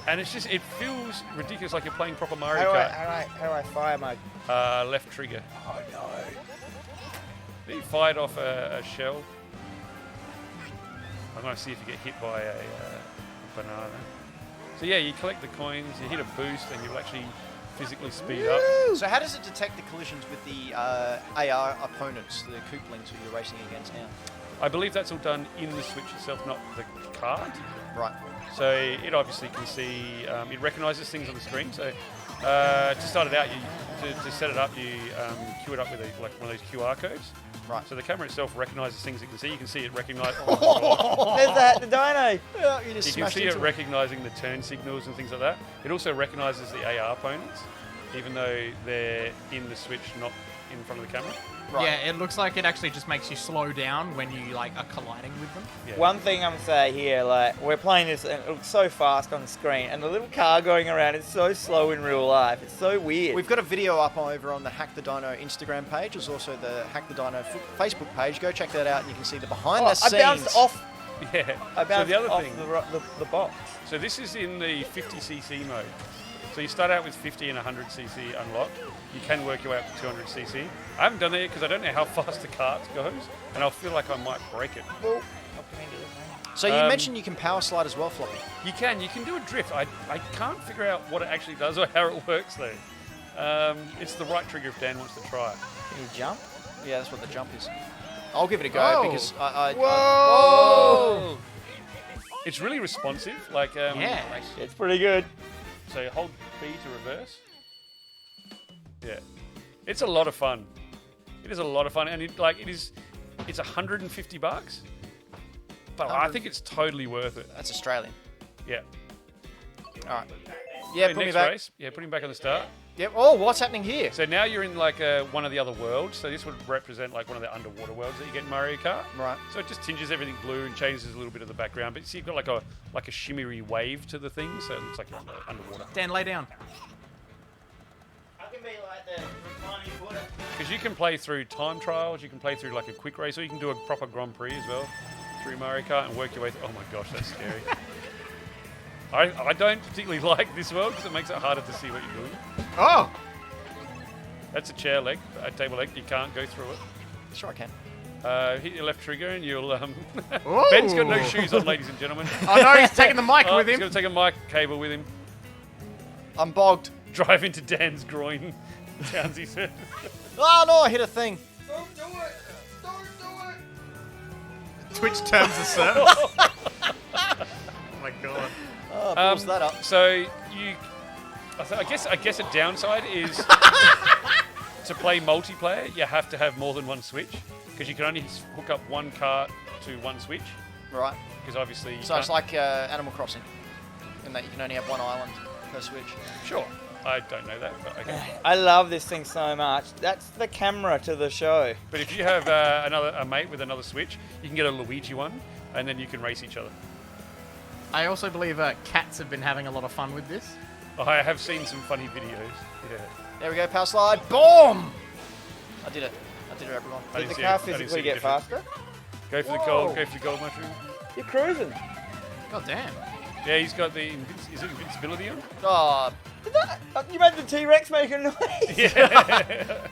and it's just, it feels ridiculous, like you're playing proper Mario Kart. How do I fire my... Left trigger. Oh no. You fired off a shell. I'm going to see if you get hit by a banana. So yeah, you collect the coins, you hit a boost, and you'll actually physically speed up. So how does it detect the collisions with the AR opponents, the Kooplings who you're racing against now? I believe that's all done in the Switch itself, not the card. Right. So it obviously can see, it recognises things on the screen. So to start it out, to set it up, you queue it up with like one of those QR codes. Right. So the camera itself recognises things. You can see it recognise. There's the Hack The Dino. Yeah, you just You can smashed see it into recognising the turn signals and things like that. It also recognises the AR opponents, even though they're in the Switch, not in front of the camera. Right. Yeah, it looks like it actually just makes you slow down when you like are colliding with them. Yeah. One thing I'm gonna say here, like, we're playing this and it looks so fast on the screen, and the little car going around is so slow in real life. It's so weird. We've got a video up over on the Hack The Dino Instagram page. There's also the Hack The Dino Facebook page. Go check that out, and you can see the behind the I scenes. bounced off. Yeah. I So bounced the other off thing. the box. So this is in the 50cc mode. So you start out with 50 and 100cc unlocked. You can work your way up to 200cc. I haven't done that yet because I don't know how fast the cart goes, and I'll feel like I might break it. Well, So you mentioned you can power slide as well, Floppy. You can do a drift. I can't figure out what it actually does or how it works though. It's the right trigger if Dan wants to try it. can you jump? Yeah, that's what the jump is. I'll give it a go Oh. because Whoa! It's really responsive. Like Yeah. It's pretty good. So you hold B to reverse. Yeah. It's a lot of fun. It is a lot of fun, and it's $150, but I think it's totally worth it. That's Australian. Yeah. All right. Yeah, Okay, put me next back. race. Yeah, put him back on the start. Yep. Oh, what's happening here? So now you're in like one of the other worlds. So this would represent like one of the underwater worlds that you get in Mario Kart. Right. So it just tinges everything blue and changes a little bit of the background. But see, you've got like a shimmery wave to the thing, so it looks like you're underwater. Dan, lay down. I can be like the reclining footer. Because you can play through time trials, you can play through like a quick race, or you can do a proper Grand Prix as well through Mario Kart and work your way through. Oh my gosh, that's scary. I don't particularly like this world because it makes it harder to see what you're doing. Oh, That's a chair leg, a table leg. You can't go through it. sure I can. Hit your left trigger and you'll. Ooh. Ben's got no shoes on, ladies and gentlemen. Oh no, he's taking the mic with He's him. going to take a mic cable with him. I'm bogged. Drive into Dan's groin. Townsy said. Oh no, I hit a thing. Don't do it! Don't do it! Twitch terms of service. Oh my god. Oh, pulls that up. So you, I guess a downside is to play multiplayer. You have to have more than one Switch because you can only hook up one cart to one Switch. Right. Because obviously, you So it's can't- like Animal Crossing, in that you can only have one island per Switch. sure. I don't know that, but okay. I love this thing so much. That's the camera to the show. But if you have a mate with another Switch, you can get a Luigi one, and then you can race each other. I also believe cats have been having a lot of fun with this. I have seen some funny videos. Yeah. There we go, power slide. Boom! I did it, everyone. I Did didn't the see car it. I didn't see physically it get different. faster? Go for the Whoa. gold. Go for the gold mushroom. You're cruising. God damn. Yeah, he's got the is it invincibility on? Oh, You made the T-Rex make a noise. Yeah.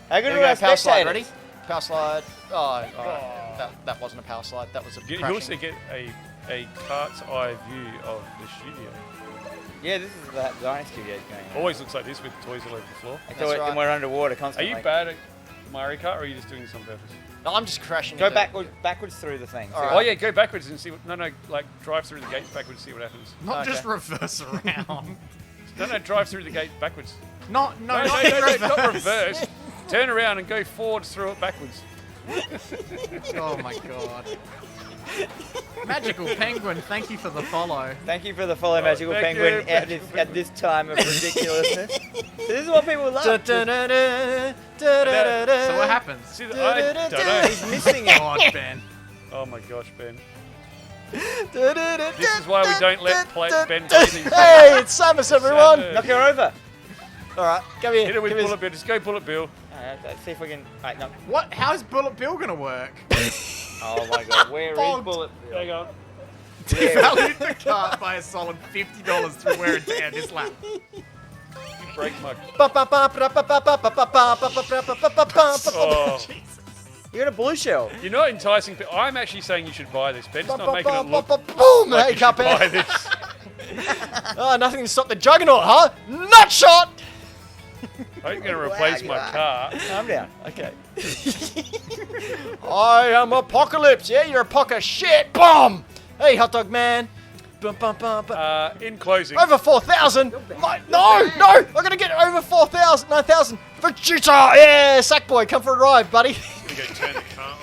How good there are we our go, power slide. spectators? Ready? Power slide. Oh, all right. That wasn't a power slide. That was a You crashing. also get a cart's eye view of the studio. Yeah, this is the Giant Studios going on. Always looks like this with toys all over the floor. I That's thought right. we're underwater Are constantly. you bad at Mario Kart, or are you just doing this on purpose? No, I'm just crashing. Go into- backwards through the thing. All Oh right. yeah, go backwards and see what. No, like drive through the gates backwards, see what happens. Not Okay. just reverse around. No, drive through the gate backwards. No, No, not not reverse. Turn around and go forward through it backwards. Oh my god. Magical Penguin, thank you for the follow. Thank you for the follow, Magical thank you, Penguin, at Magical this time of ridiculousness. So this is what people love. Da-da-da-da, So da-da-da-da. what happens? See, I don't know. He's missing it. God, Ben. Oh my gosh, Ben. Da-da-da-da, This is why we don't let Ben play these games. Hey, it's Samus, everyone. Samus. Knock her over. All right, come here. Hit it with Give us- Bullet Bill. Just go Bullet Bill. Let's see if we can. Right, no. What? How's Bullet Bill gonna work? Oh my god, where is Bonked. Bullet? Hang on. Devalued the cart by a solid $50 through wear and tear this lap. Break my. Oh, You got a blue shell. you're not enticing. I'm actually saying you should buy this, Ben. It's not making it look Boom! like Hey, you should buy Cuphead. this. Oh, nothing can stop the juggernaut, huh? Nut shot! I'm going to replace my car. Calm down. Okay. I am Apocalypse. Yeah, you're a pock of shit. Bomb! Hey, hot dog man. Bum, bum, bum, bum. In closing, Over 4,000. No! I'm gonna get over 4,000. 9,000. Vegeta! Yeah, Sackboy, come for a ride, buddy. we go turn the car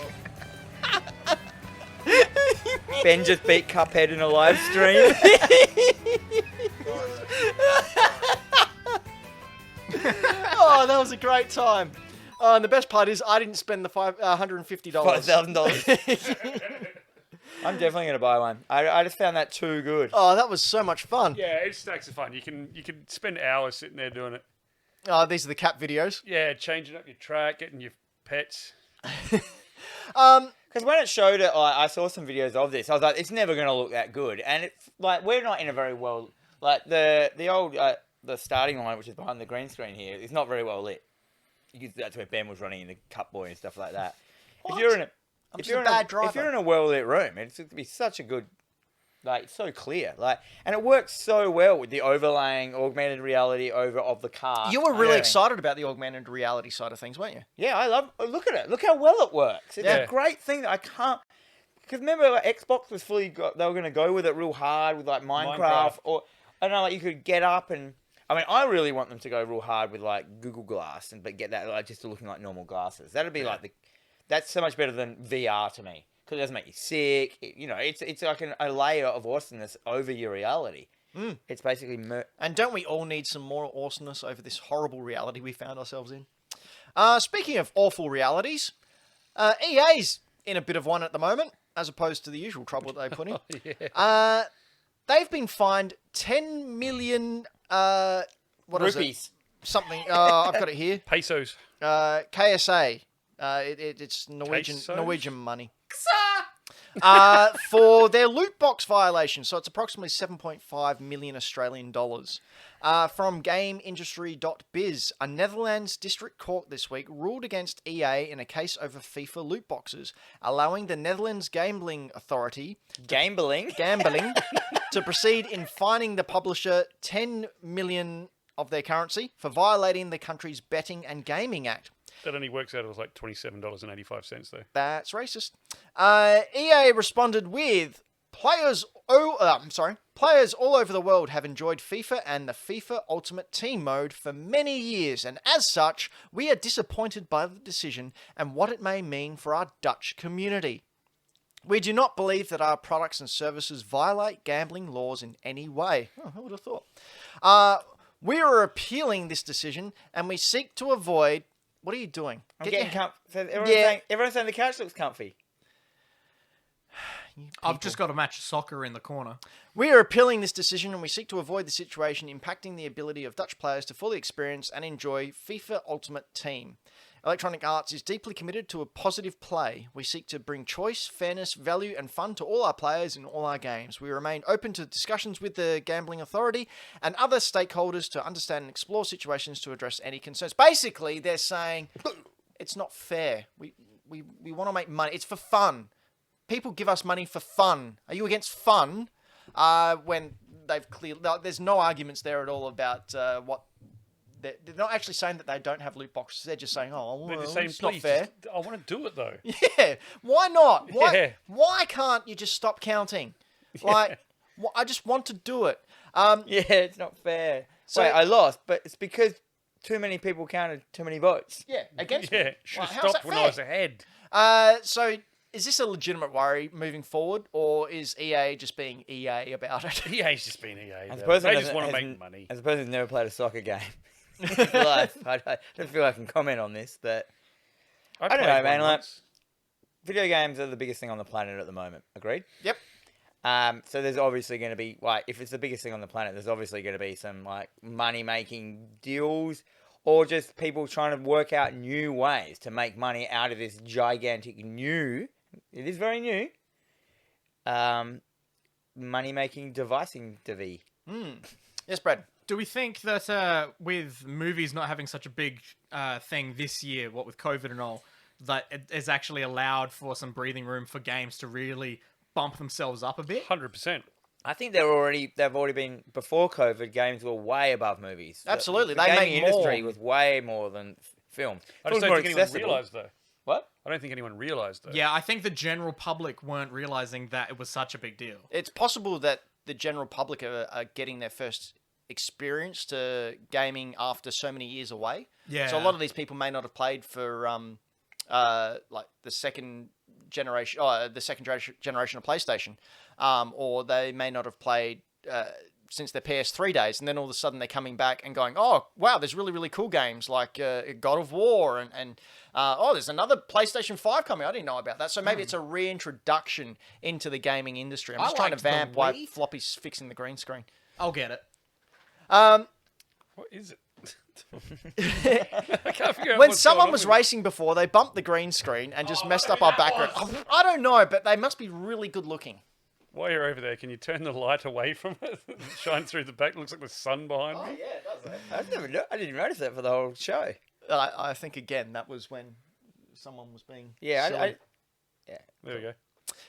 off. Ben just beat Cuphead in a live stream. Oh, that was a great time. Oh, and the best part is I didn't spend the $150. $5,000. I'm definitely gonna buy one. I just found that too good. Oh, that was so much fun. Yeah, it's stacks of fun. You can spend hours sitting there doing it. Oh, these are the cat videos. Yeah, changing up your track, getting your pets. Because when it showed it, I saw some videos of this. I was like, it's never gonna look that good. And it's like we're not in a very well like the old the starting line, which is behind the green screen here, is not very well lit. That's where Ben was running in the Cup Boy and stuff like that. What? If you're in a I'm if just you're a in a, bad driver. if you're in a well lit room, it's gonna be such a good, like it's so clear, like, and it works so well with the overlaying augmented reality over of the car. You were really Yeah. excited about the augmented reality side of things, weren't you? Yeah, I love. Look at it. Look how well it works. It's Yeah. a great thing that I can't. Because remember, like, Xbox was fully. They were going to go with it real hard with like Minecraft, Minecraft. or I don't know, like you could get up and I mean, I really want them to go real hard with like Google Glass but get that like just looking like normal glasses. That'd be like that's so much better than VR to me because it doesn't make you sick. It's like a layer of awesomeness over your reality. It's basically And don't we all need some more awesomeness over this horrible reality we found ourselves in? Speaking of awful realities, EA's in a bit of one at the moment, as opposed to the usual trouble that they put in. They've been fined 10 million... what is rupees. it? Something. I've got it here. Pesos. KSA. It's Norwegian Pesos? money. For their loot box violation. So it's approximately 7.5 million Australian dollars. From GameIndustry.biz, a Netherlands district court this week ruled against EA in a case over FIFA loot boxes, allowing the Netherlands Gambling Authority Gambling to proceed in fining the publisher 10 million of their currency for violating the country's Betting and Gaming Act. That only works out as like $27.85 though. That's racist. EA responded with players all over the world have enjoyed FIFA and the FIFA Ultimate Team mode for many years, and as such, we are disappointed by the decision and what it may mean for our Dutch community. We do not believe that our products and services violate gambling laws in any way. Oh, I would have thought. We are appealing this decision, and we seek to avoid... What are you doing? I'm getting comfy. Everyone's saying the couch looks comfy. I've just got a match of soccer in the corner. We are appealing this decision and we seek to avoid the situation impacting the ability of Dutch players to fully experience and enjoy FIFA Ultimate Team. Electronic Arts is deeply committed to a positive play. We seek to bring choice, fairness, value and fun to all our players in all our games. We remain open to discussions with the Gambling Authority and other stakeholders to understand and explore situations to address any concerns. Basically, they're saying it's not fair. We want to make money. It's for fun. People give us money for fun. Are you against fun? When they've clearly... There's no arguments there at all about what... They're not actually saying that they don't have loot boxes. They're just saying, oh, well, it's not fair. I want to do it, though. Yeah. Why not? Yeah. Why can't you just stop counting? Like, I just want to do it. Yeah, it's not fair. So- Wait, I lost, but it's because too many people counted too many votes. Yeah, against Yeah, me. should Like, have how's stopped that when I was ahead. So, is this a legitimate worry moving forward, or is EA just being EA about it? EA's just being EA. As a though. person They who just want to hasn't- make money. As a person who's never played a soccer game in his life, I don't feel I can comment on this, but I don't know, played man. one Like, once. video games are the biggest thing on the planet at the moment. Agreed? Yep. So there's obviously going to be, like, if it's the biggest thing on the planet, there's obviously going to be some, like, money-making deals or just people trying to work out new ways to make money out of this gigantic new, it is very new, money-making device-ing divi. Yes, Brad. Do we think that with movies not having such a big thing this year, what with COVID and all, that it has actually allowed for some breathing room for games to really bump themselves up a bit? 100%. I think they've already been, before COVID, games were way above movies. Absolutely, The they gaming make industry more. was way more than film. I It just was don't more think anyone accessible. realised, though. What? I don't think anyone realised, though. Yeah, I think the general public weren't realizing that it was such a big deal. It's possible that the general public are getting their first experience to gaming after so many years away. Yeah. So a lot of these people may not have played for like the second generation of PlayStation, or they may not have played since their PS3 days, and then all of a sudden they're coming back and going, oh wow, there's really really cool games like God of War and oh, there's another PlayStation 5 coming. I didn't know about that. So maybe it's a reintroduction into the gaming industry. I'm just trying to liked the vamp why Wii. Floppy's fixing the green screen. I'll get it. What is it? I can't figure out When what's someone going was on with racing before, they bumped the green screen and just messed up our background. I don't know, but they must be really good looking. it. While you're over there, can you turn the light away from it? Shine through the back. It looks like the sun behind me. Yeah, it does. I didn't notice that for the whole show. I think, again, that was when someone was being Yeah, silly. There we go.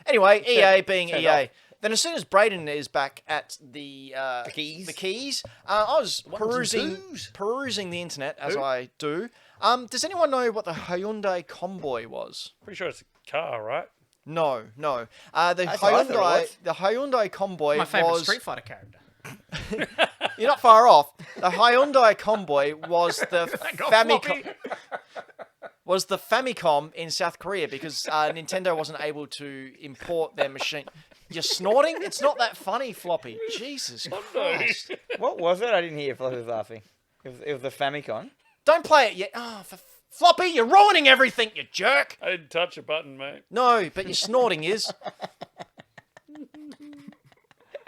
Anyway, EA Turn- being turn it EA. off. Then as soon as Brayden is back at the keys, I was perusing the internet, as I do. Does anyone know what the Hyundai Comboy was? Pretty sure it's a car, right? No. The That's what I thought it was. Hyundai Comboy My favorite was... Street Fighter character. You're not far off. The Hyundai Convoy was the floppy. Famicom in South Korea because Nintendo wasn't able to import their machine. You're snorting? It's not that funny, Floppy. Jesus Christ. What was it? I didn't hear Floppy was laughing. It was the Famicom. Don't play it yet. Oh, Floppy, you're ruining everything, you jerk. I didn't touch a button, mate. No, but your snorting is.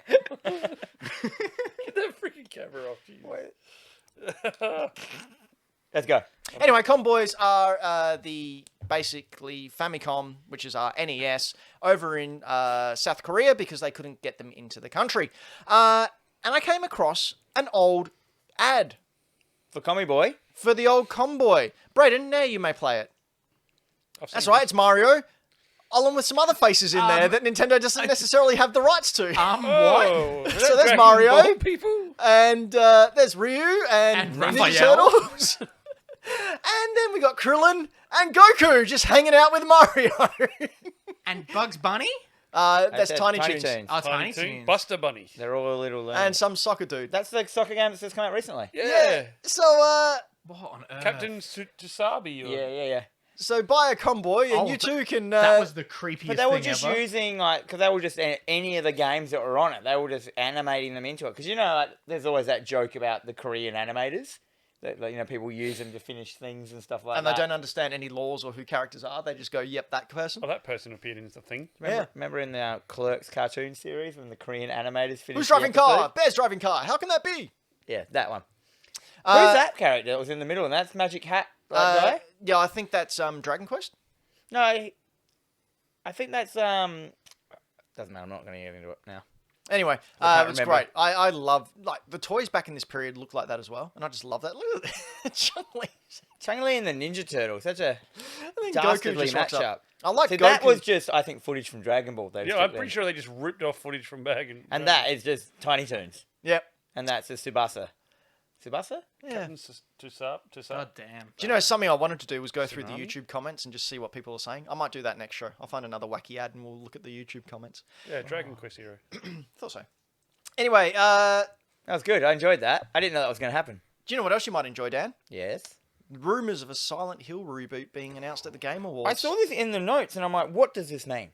Get that freaking camera off, Jesus. Let's go. Anyway, Convoys are the basically Famicom, which is our NES, over in South Korea because they couldn't get them into the country. And I came across an old ad For Commie Boy. for the old Convoy. Brayden, now you may play it. I've seen That's right, it's Mario, along with some other faces in there that Nintendo doesn't necessarily have the rights to. What? Whoa, is So that there's Dragon Mario. Ball, people. And there's Ryu and And Ninja Raphael. Turtles. And then we got Krillin and Goku just hanging out with Mario. And Bugs Bunny? That's said Tiny Tiny Toons. Toons. Oh, Tiny Tiny Toon, Toons. Buster Bunny. They're all little. And some soccer dude. That's the soccer game that's just come out recently. Yeah. So, What on earth? Captain Tsusabi. Or... Yeah. so buy a Convoy and Oh, you two can... That was the creepiest But they were thing just ever. using, like, because they were just any of the games that were on it, they were just animating them into it. Because, you know, like, there's always that joke about the Korean animators. That, like, you know, people use them to finish things and stuff like and that. they don't understand any laws or who characters are. They just go, yep, that person. Oh, that person appeared in the thing. Remember in the Clerks cartoon series when the Korean animators finished Who's driving the episode? car? Bear's driving car. How can that be? Yeah, that one. Uh, Who's that character that was in the middle? And that's Magic Hat guy? Yeah, I think that's Dragon Quest. No, I think that's doesn't matter. I'm not going to get into it now. Anyway, I can't it was remember. great. I love, like, the toys back in this period looked like that as well. And I just love that. Look at that. Chun-Li. Chun-Li and the Ninja Turtles, such a I think dastardly just rocks up. matchup. I like So Goku. that was just, I think, footage from Dragon Ball. They Yeah, took I'm then. pretty sure they just ripped off footage from Bag And that is just Tiny Toons. Yep. And that's a Tsubasa. Tsubasa? Yeah. Captain Tsusabi. God damn. Do you know something I wanted to do was go through the YouTube comments and just see what people are saying? I might do that next show. I'll find another wacky ad and we'll look at the YouTube comments. Yeah, Dragon Quest Hero. Thought so. Anyway, That was good. I enjoyed that. I didn't know that was going to happen. do you know what else you might enjoy, Dan? Yes. Rumours of a Silent Hill reboot being announced at the Game Awards. I saw this in the notes and I'm like, what does this mean?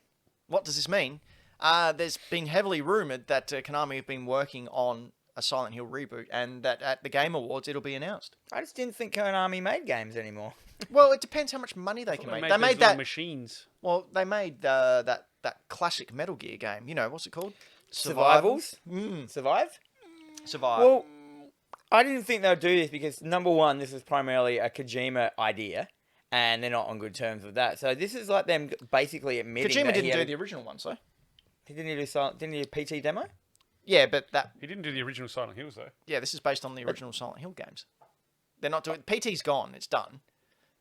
What does this mean? There's been heavily rumoured that Konami have been working on a Silent Hill reboot and that at the Game Awards it'll be announced. I just didn't think Konami made games anymore. Well, it depends how much money they can make. They those made little that. machines. Well, they made that classic Metal Gear game. You know, what's it called? Survivals? Mm. Survive? Survive. Well, I didn't think they would do this because, number one, this is primarily a Kojima idea. And they're not on good terms with that. So this is like them basically admitting Kojima that didn't he do had the original one, so. Didn't he do a PT demo? Yeah, but that. He didn't do the original Silent Hills, though. Yeah, this is based on the original Silent Hill games. They're not doing. PT's gone. It's done.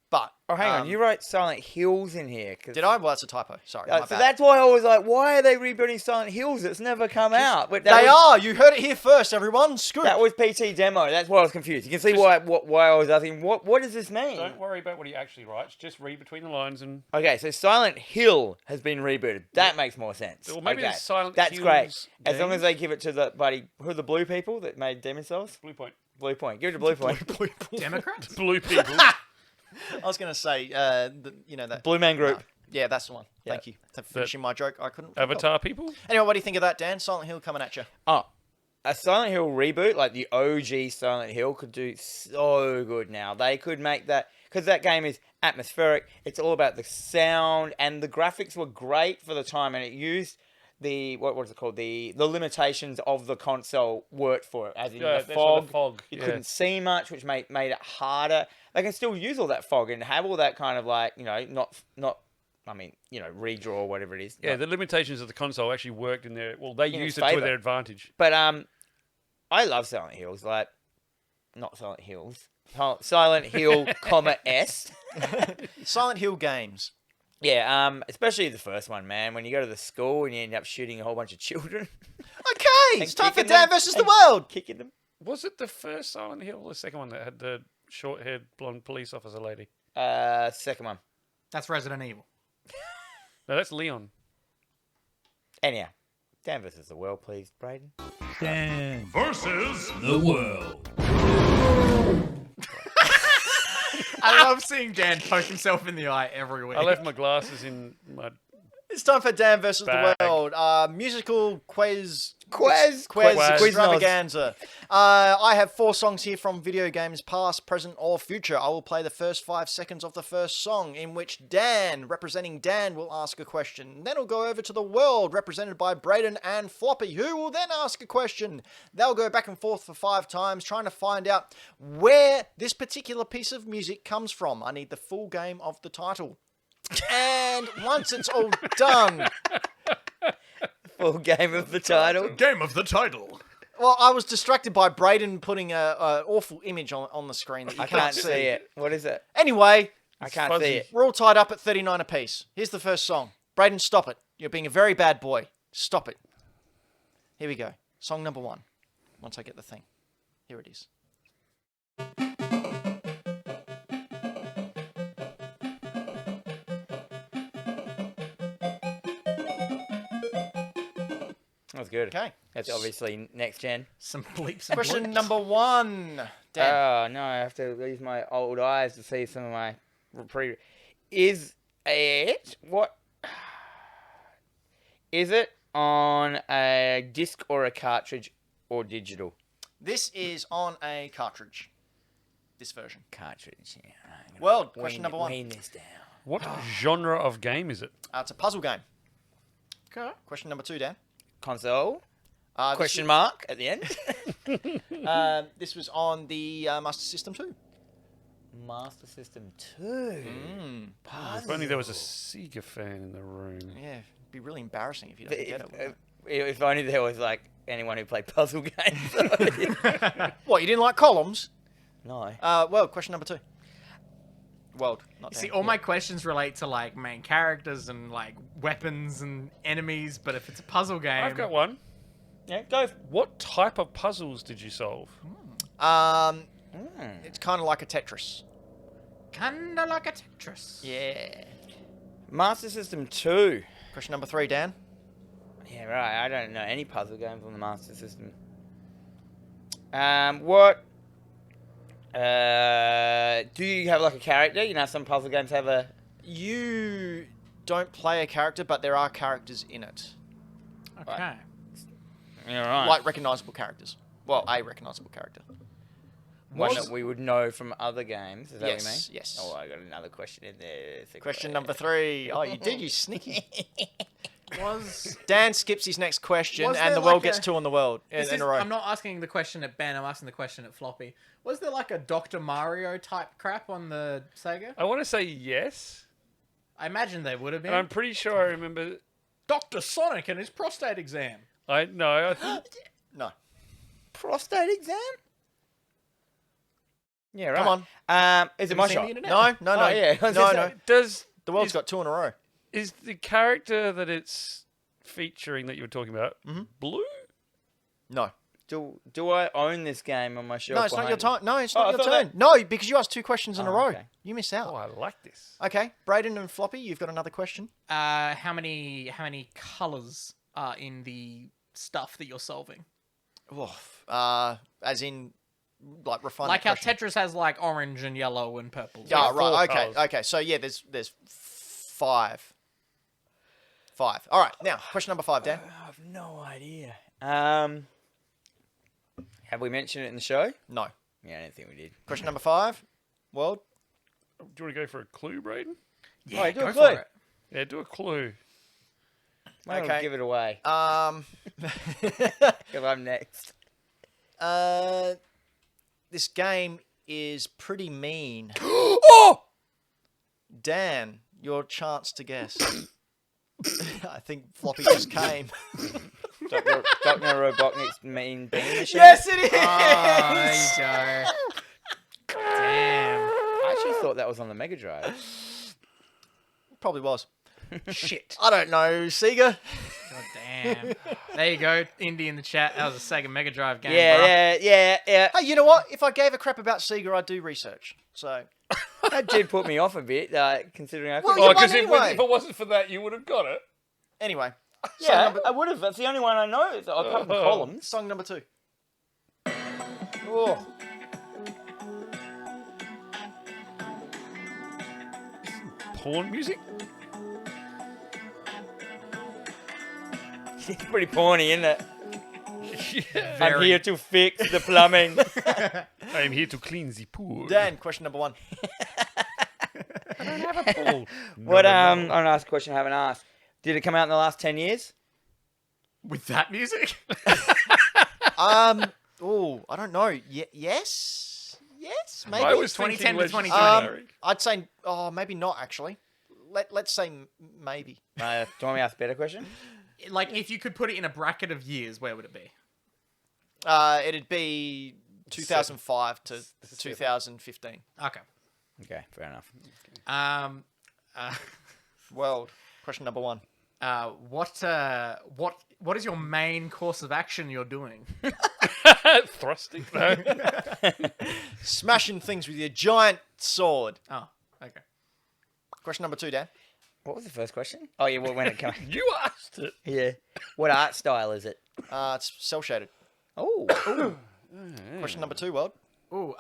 But. Oh, hang on. You wrote Silent Hills in here. Did I? Well, that's a typo. Sorry. my So bad. that's why I was like, why are they rebooting Silent Hills? It's never come out. But They are. You heard it here first, everyone. Scoop. That was PT demo. That's why I was confused. You can see why I was asking, what does this mean? Don't worry about what he actually writes. Just read between the lines and... Okay, so Silent Hill has been rebooted. That makes more sense. Well, maybe okay. it's Silent That's Hills great. As long games. as they give it to the who are the blue people that made Demon Souls? Blue Point. Blue Point. Give it to Blue Point. Democrats? Blue people. I was going to say, that. Blue Man Group. Yeah, that's the one. Yeah. Thank you for finishing my joke. I couldn't. think of. Avatar people? Anyway, what do you think of that, Dan? Silent Hill coming at you. Oh, a Silent Hill reboot, like the OG Silent Hill, could do so good now. They could make that, because that game is atmospheric. It's all about the sound, and the graphics were great for the time, and it used the, what was it called? The limitations of the console worked for it, as in Yeah, the that's fog. the fog. You Yeah. couldn't see much, which made it harder. They can still use all that fog and have all that kind of like, not I mean, redraw or whatever it is. Yeah, Not- the limitations of the console actually worked in their... Well, they In used its it to favour. their advantage. But I love Silent Hills, like not Silent Hills, Silent Hill, S. Silent Hill games. Yeah, especially the first one, man. When you go to the school and you end up shooting a whole bunch of children, Okay, it's And time for kicking Dan them, versus the and world. kicking them. Was it the first Silent Hill or the second one that had the short-haired blonde police officer lady? Second one. That's Resident Evil. No, that's Leon. Anyhow, Dan versus the world, please, Braden. Dan versus the world. I love seeing Dan poke himself in the eye every week. I left my glasses in my. It's time for Dan versus Bag. the world. Musical quiz Quiz extravaganza. I have 4 songs here from video games, past, present, or future. I will play the first 5 seconds of the first song, in which Dan, representing Dan, will ask a question. Then it'll go over to the world, represented by Braden and Floppy, who will then ask a question. They'll go back and forth for 5 times, trying to find out where this particular piece of music comes from. I need the full game of the title. And once it's all done... Full game of the title. Game of the title. Well, I was distracted by Braden putting an awful image on the screen that you I can't can't see it. What is it? Anyway, I can't fuzzy. see it. we're all tied up at 39 apiece. Here's the first song. Braden, stop it. You're being a very bad boy. Stop it. Here we go. Song number 1. Once I get the thing. Here it is. That was good. Okay. That's obviously next gen. Some bleeps and Question bleeps. number 1. Dan. Oh, no, I have to use my old eyes to see some of my Is it... What... Is it on a disc or a cartridge or digital? This is on a cartridge. This version. Cartridge, yeah. I'm gonna World, question number 1. Wean this down. What genre of game is it? It's a puzzle game. Okay. Question number 2, Dan. Console? This Question mark at the end? This was on the Master System 2. Master System 2. If only there was a Sega fan in the room. Yeah, it'd be really embarrassing if you don't get it. wouldn't If only there was, like, anyone who played puzzle games. What, you didn't like columns? No. Well, question number 2. World, not See, Dan. all my questions relate to like main characters and like weapons and enemies, but if it's a puzzle game, I've got one. Yeah, go. What type of puzzles did you solve? It's kind of like a Tetris. kinda like a Tetris. Yeah. Master System 2. Question number 3, Dan. Yeah, right. I don't know any puzzle games on the Master System. What? Do you have like a character? You know, some puzzle games have a. You don't play a character, but there are characters in it. Okay. Yeah, right. Like recognizable characters. Well, a recognizable character. One that we would know from other games. Is that what you mean? Yes, yes. Oh, I got another question in there. It's a Question number 3. Oh, you did, you sneaky. Was Dan skips his next question, Was and there the world like gets a- 2 on the world in this is, a row. I'm not asking the question at Ben. I'm asking the question at Floppy. Was there like a Dr. Mario type crap on the Sega? I want to say yes. I imagine there would have been. And I'm pretty sure I remember. Dr. Sonic and his prostate exam. I think No. Prostate exam? Yeah, right. Come on. Is it Have my you seen shot? the internet? No, Oh, yeah. No. does The world's is, got 2 in a row. is the character that it's featuring that you were talking about blue? No. Do I own this game on my shelf? No, it's not your behind time. No, it's Oh, not I your thought turn. that- No, because you asked 2 questions in a Oh, row. okay. You miss Oh, out. I like this. Okay, Braden and Floppy, you've got another question. How many colors are in the stuff that you're solving? As in, like refined. Like how Tetris has like orange and yellow and purple. Yeah, Four right. Okay, colours. okay. So yeah, there's 5. 5. All right. Now, question number 5, Dan. I have no idea. Have we mentioned it in the show? No. Yeah, I don't think we did. Question number 5. World. Do you want to go for a clue, Braden? Yeah, Alright, do go a for clue. it. Yeah, do a clue. Why don't Okay. we give it away? Because I'm next. This game is pretty mean. Oh! Dan, your chance to guess. I think Floppy just came. Dr. Robotnik's mean bean machine? Yes, it is. Oh, there you go. Damn. I actually thought that was on the Mega Drive. Probably was. Shit. I don't know, Sega. God damn. There you go. Indie in the chat. That was a Sega Mega Drive game. bruh. Yeah. Hey, you know what? If I gave a crap about Sega, I'd do research. So, That did put me off a bit, considering I Well, could. you Oh, won because anyway. if it wasn't for that, you would have got it. anyway, Yeah, I would have. That's the only one I know. Apart from columns. Song number 2. Oh. Porn music? It's pretty porny, isn't it? Yeah. I'm here to fix the plumbing. I am here to clean the pool. Dan, question number 1. I don't have a pool. What? I'm gonna ask a question I haven't asked. Did it come out in the last 10 years? With that music? Oh, I don't know. Yes? Yes? Maybe? I was 2010 thinking to Legends 2020. of Mary. I'd say, maybe not, actually. Let's say maybe. Do you want me to ask a better question? Like, if you could put it in a bracket of years, where would it be? It'd be 2005 to 2015. Okay. Okay, fair enough. World. Question number 1. What is your main course of action you're doing? Thrusting? No. Smashing things with your giant sword. Oh, okay. Question number 2, Dan. What was the first question? Oh yeah, well, when it comes. You asked it. Yeah. What art style is it? It's cell shaded. Oh. Question number 2, World. Oh,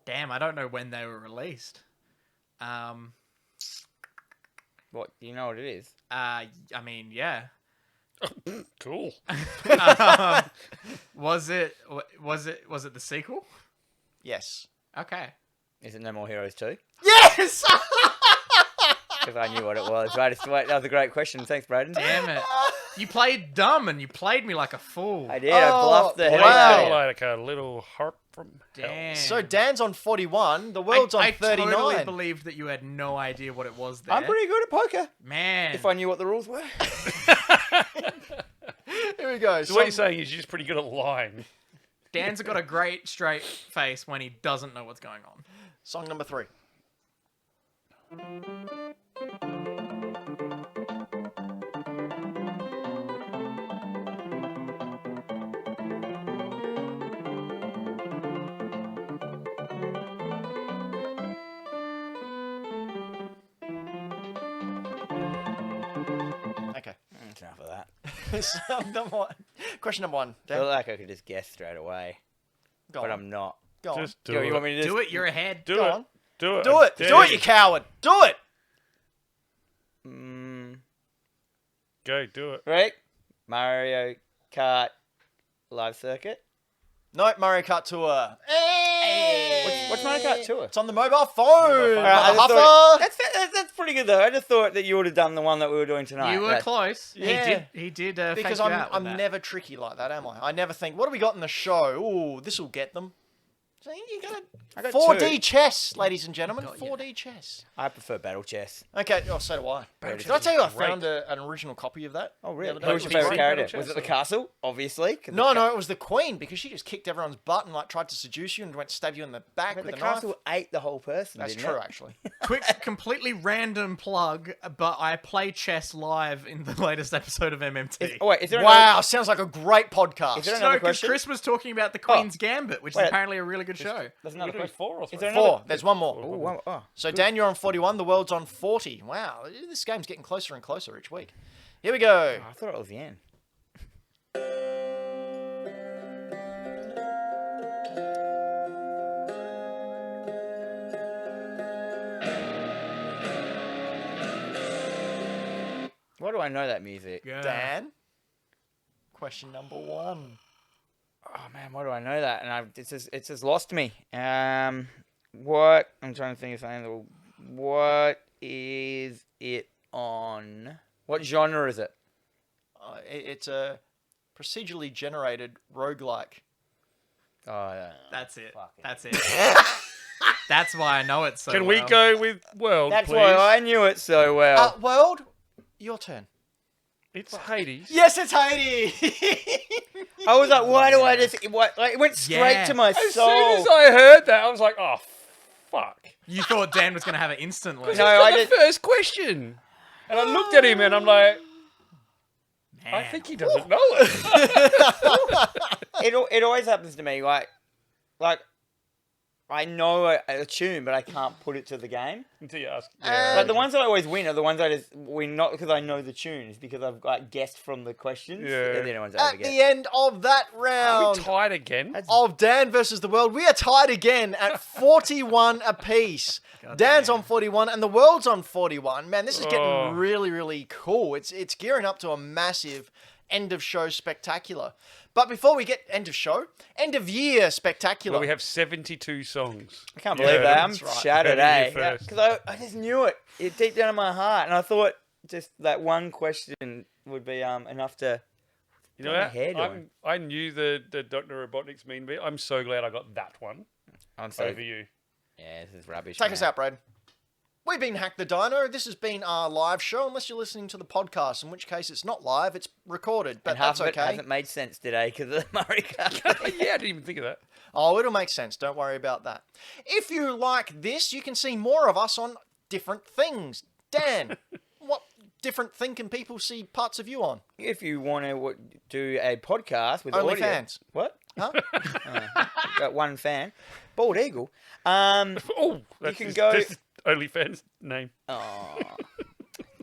damn, I don't know when they were released. What? Do you know what it is? I mean, yeah. Cool. Was it the sequel? Yes. Okay. Is it No More Heroes 2? Yes! Because I knew what it was. Right, that was a great question. Thanks, Braden. Damn it. You played dumb and you played me like a fool. I did. I bluffed the hell wow. out of you. Like a little harp from hell. Damn. So Dan's on 41. The world's on I 39. totally believed that you had no idea what it was there. I'm pretty good at poker. Man. If I knew what the rules were. Here we go. So what you're saying is you're just pretty good at lying. Dan's got a great straight face when he doesn't know what's going on. Song number 3. Okay. That's enough of that. Song number 1. Question number 1. I Dan, feel like I could just guess straight away. go But on. I'm not. Go on. Just do Yo, it. you want me to just... Do it, you're ahead. Do Go it. on. Do it. Do it. I Do dare it, you coward. Do it. Go, do it. Right? Mario Kart Live Circuit. No, Mario Kart Tour. Hey! What's Mario Kart Tour? It's on the mobile phone. Alright, I just Motherhuffer. thought- that's pretty good though. I just thought that you would have done the one that we were doing tonight. You were That- close. Yeah. He did Because fake you I'm out with that. never tricky like that, am I? I never think, what do we got in the show? Ooh, this will get them. So you I got 4D two. chess, ladies and gentlemen. Got ya. 4D chess. I prefer Battle Chess. Okay, so do I. Battle Did chess I tell you I is great. found an original copy of that? Oh the really? other day? Who was your Pretty favourite great. character? Battle Was it Chess the castle? Obviously. 'Cause No, no, it was the Queen because she just kicked everyone's butt and like tried to seduce you and went to stab you in the back But with the a knife. castle ate the whole person. That's didn't true, it? actually. Quick, completely random plug, but I play chess live in the latest episode of MMT. Oh wait, is there another? Wow, sounds like a great podcast. Is there No, another because question? Chris was talking about the Queen's Gambit, which Wait. is apparently a really good show. There's We're another doing question. 4 or Is 3? there another? 4. There's one more. Oh, wow. Oh. So Dan, you're on 41. The world's on 40. Wow, this game's getting closer and closer each week. Here we go. I thought it was the end. Why do I know that music? Yeah. Dan, question number 1. Oh man, why do I know that? And it's just lost me. What? I'm trying to think of something. What is it on? What genre is it? It's a procedurally generated roguelike. Oh, yeah. That's it. Fucking- That's it. That's why I know it so Can we well. go with World, That's please? why I knew it so well. World, your turn. It's Hades. Yes, it's Hades. I was like, why do I just? What? Like, it went straight Yeah. to my As soul. soon as I heard that, I was like, oh, fuck. You thought Dan was going to have it instantly. No, I I the did- first question. And I looked at him and I'm like, I Man. think he doesn't know it. it always happens to me. Like I know a tune, but I can't put it to the game. Until you ask. Like the ones that I always win are the ones I just win not because I know the tunes, because I've guessed from the questions. Yeah. And the ones I At forget. the end of that Are we round tied again? of Dan versus the world, we are tied again at 41 apiece. Dan's on 41 and the world's on 41. Man, this is getting really, really cool. It's gearing up to a massive end of show spectacular. But before we get end of year spectacular. Well, we have 72 songs. I can't believe that. I'm that's right. shattered, Heard it eh? here first. Because I just knew it. It deep down in my heart, and I thought just that one question would be enough to. You know Got my what? hair doing. I knew the Dr. Robotnik's mean bit. I'm so glad I got that one I'm so. over you. Yeah, this is rubbish. Take us man. out, Brad. We've been Hack the Dino. This has been our live show, unless you're listening to the podcast, in which case it's not live, it's recorded, but And half that's of it okay. hasn't made sense today because of the Murray Cup. Yeah, I didn't even think of that. Oh, it'll make sense. Don't worry about that. If you like this, you can see more of us on different things. Dan, what different thing can people see parts of you on? If you want to do a podcast with audio, OnlyFans. what? Huh? Got one fan, Bald Eagle. Oh, that's can his- go- that's his OnlyFans name. Oh,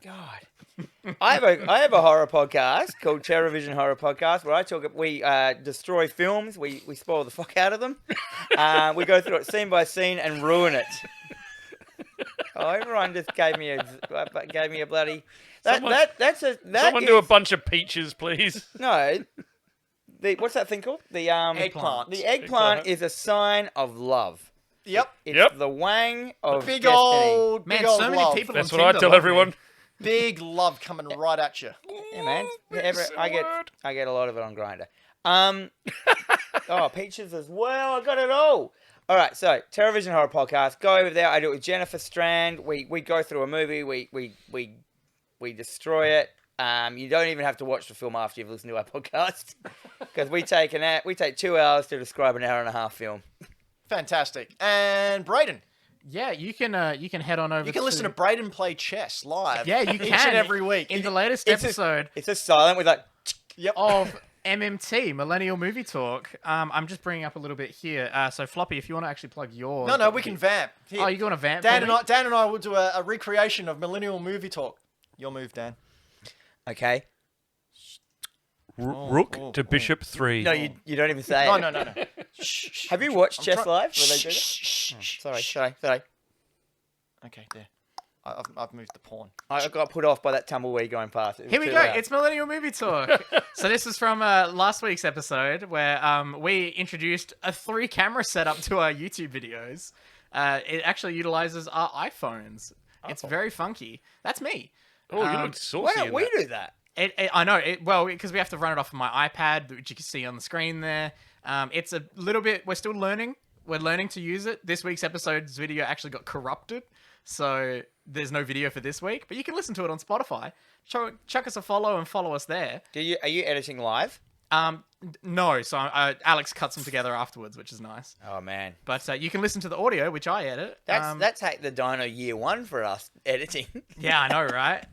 God. I have a horror podcast called Terrorvision Horror Podcast where we destroy films, we spoil the fuck out of them, we go through it scene by scene and ruin it. Oh, everyone just gave me a bloody. Someone do a bunch of peaches, please. No. What's that thing called? The Eggplant. The eggplant is a sign of love. Yep. It's Yep. the wang of Big destiny. old, Man, big old so many love. people That's on what I Tinder tell love everyone. me. Big love coming right at you. Yeah, man. It's a word. I get a lot of it on Grinder. Peaches as well. I got it all. All right, so Terrorvision Horror Podcast. Go over there. I do it with Jennifer Strand. We go through a movie. We destroy it. You don't even have to watch the film after you've listened to our podcast because we take 2 hours to describe an hour and a half film. Fantastic. And Brayden. Yeah, you can head on over. You can listen to Brayden play chess live. Yeah, you each can and every week. in the latest It's episode It's just silent with like. Yep. of MMT Millennial Movie Talk. I'm just bringing up a little bit here. So Floppy, if you want to actually plug your No, we can vamp. Here. Oh, you going to vamp? Dan for me? and I will do a recreation of Millennial Movie Talk. Your move, Dan. Okay. Rook to Bishop 3. No, you don't even say No, it. no. Shh. Have you watched Chess try- Live? Where they do that? Shh. Sorry. Okay, there. I've moved the pawn. I got put off by that tumbleweed going past. It was Here we too go. loud. It's Millennial Movie Talk. So this is from last week's episode where we introduced a 3-camera setup to our YouTube videos. It actually utilizes our iPhones. It's very funky. That's me. Oh, you Um, look saucy. Why don't in we that. do that? I know. Well, because we have to run it off of my iPad, which you can see on the screen there. It's a little bit... We're still learning. We're learning to use it. This week's episode's video actually got corrupted. So there's no video for this week. But you can listen to it on Spotify. Chuck us a follow and follow us there. Are you editing live? No. So Alex cuts them together afterwards, which is nice. Oh man, But you can listen to the audio, which I edit. that's Hack the Dino year 1 for us editing. Yeah, I know, right?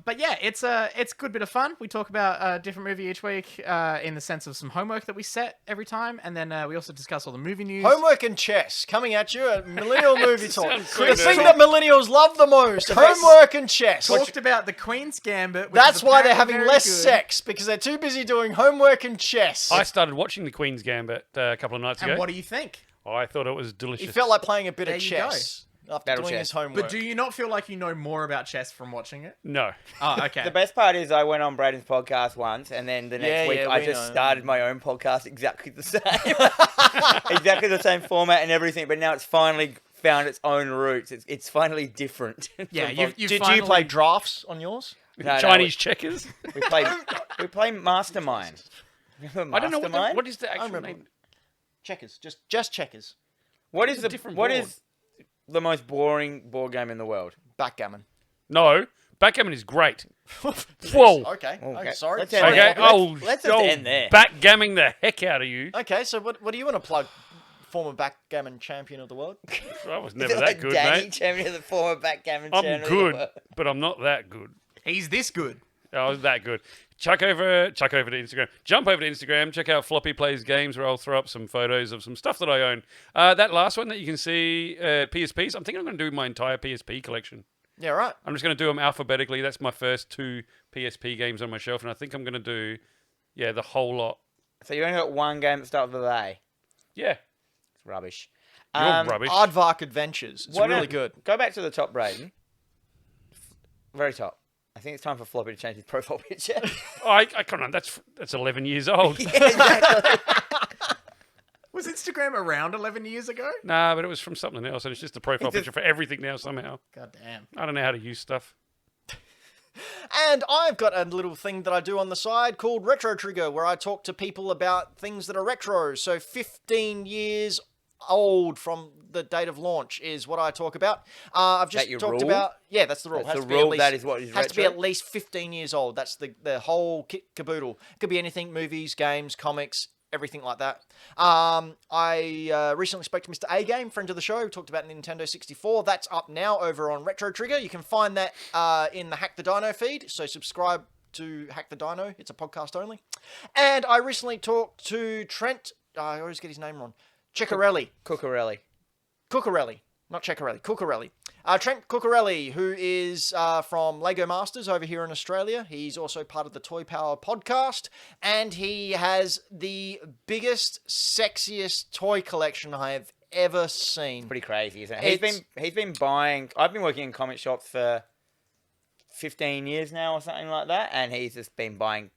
But yeah, it's a good bit of fun. We talk about a different movie each week in the sense of some homework that we set every time, and then we also discuss all the movie news. Homework and chess coming at you at Millennial Movie Talk. Sounds so The thing nerdy. that millennials love the most: homework and chess. Talked about the Queen's Gambit. Which That's is why they're apparently having very less good. sex, because they're too busy doing homework and chess. I started watching The Queen's Gambit a couple of nights ago. And what do you think? I thought it was delicious. He felt like playing a bit There of you chess after Battle doing chess. his homework. But do you not feel like you know more about chess from watching it? No. Oh, okay. The best part is I went on Braden's podcast once, and then the next week I we just know. started my own podcast exactly the same, exactly the same format and everything. But now it's finally found its own roots. It's finally different. Yeah, from you've do you finally... play drafts on yours? No, Chinese checkers? we play Mastermind. Remember I don't know Mastermind? what is the actual remember. name. Checkers, just checkers. What is different what board. is the most boring board game in the world? Backgammon. No. Backgammon is great. Whoa. Okay. Okay. Sorry. Let's Sorry. end there. Okay. Oh, let's just oh, end there. backgamming the heck out of you. Okay, so what do you want to plug? Former backgammon champion of the world. I was Is never it that like good, Danny, mate. champion of the former backgammon I'm channel? good, but I'm not that good. He's this good. Oh, it was that good. Chuck over to Instagram. Jump over to Instagram. Check out Floppy Plays Games, where I'll throw up some photos of some stuff that I own. That last one that you can see, PSPs, I'm thinking I'm going to do my entire PSP collection. Yeah, right. I'm just going to do them alphabetically. That's my first 2 PSP games on my shelf, and I think I'm going to do, the whole lot. So you only got one game that starts with A. Yeah. It's rubbish. You're rubbish. Aardvark Adventures. It's really good. Go back to the top, Braden. Very top. I think it's time for Floppy to change his profile picture. I come on. That's 11 years old. Yeah, exactly. Was Instagram around 11 years ago? Nah, but it was from something else, and it's just a profile picture for everything now somehow. God damn. I don't know how to use stuff. And I've got a little thing that I do on the side called Retro Trigger, where I talk to people about things that are retro. So 15 years old from the date of launch is what I talk about. I've just your talked rule? about... Yeah, that's the rule. That's Has the to be at rule, least- that is what is Has to be retro? at least 15 years old. That's the whole kit caboodle. It could be anything, movies, games, comics, everything like that. I recently spoke to Mr. A-Game, friend of the show, who talked about Nintendo 64. That's up now over on Retro Trigger. You can find that in the Hack the Dino feed, so subscribe to Hack the Dino. It's a podcast only. And I recently talked to Trent, I always get his name wrong, Ciccarelli. Cucurelli. Not Ciccarelli, Cucurelli. Trent Cucurelli, who is from Lego Masters over here in Australia. He's also part of the Toy Power podcast, and he has the biggest, sexiest toy collection I have ever seen. Pretty crazy, isn't it? He's been buying... I've been working in comic shops for 15 years now or something like that, and he's just been buying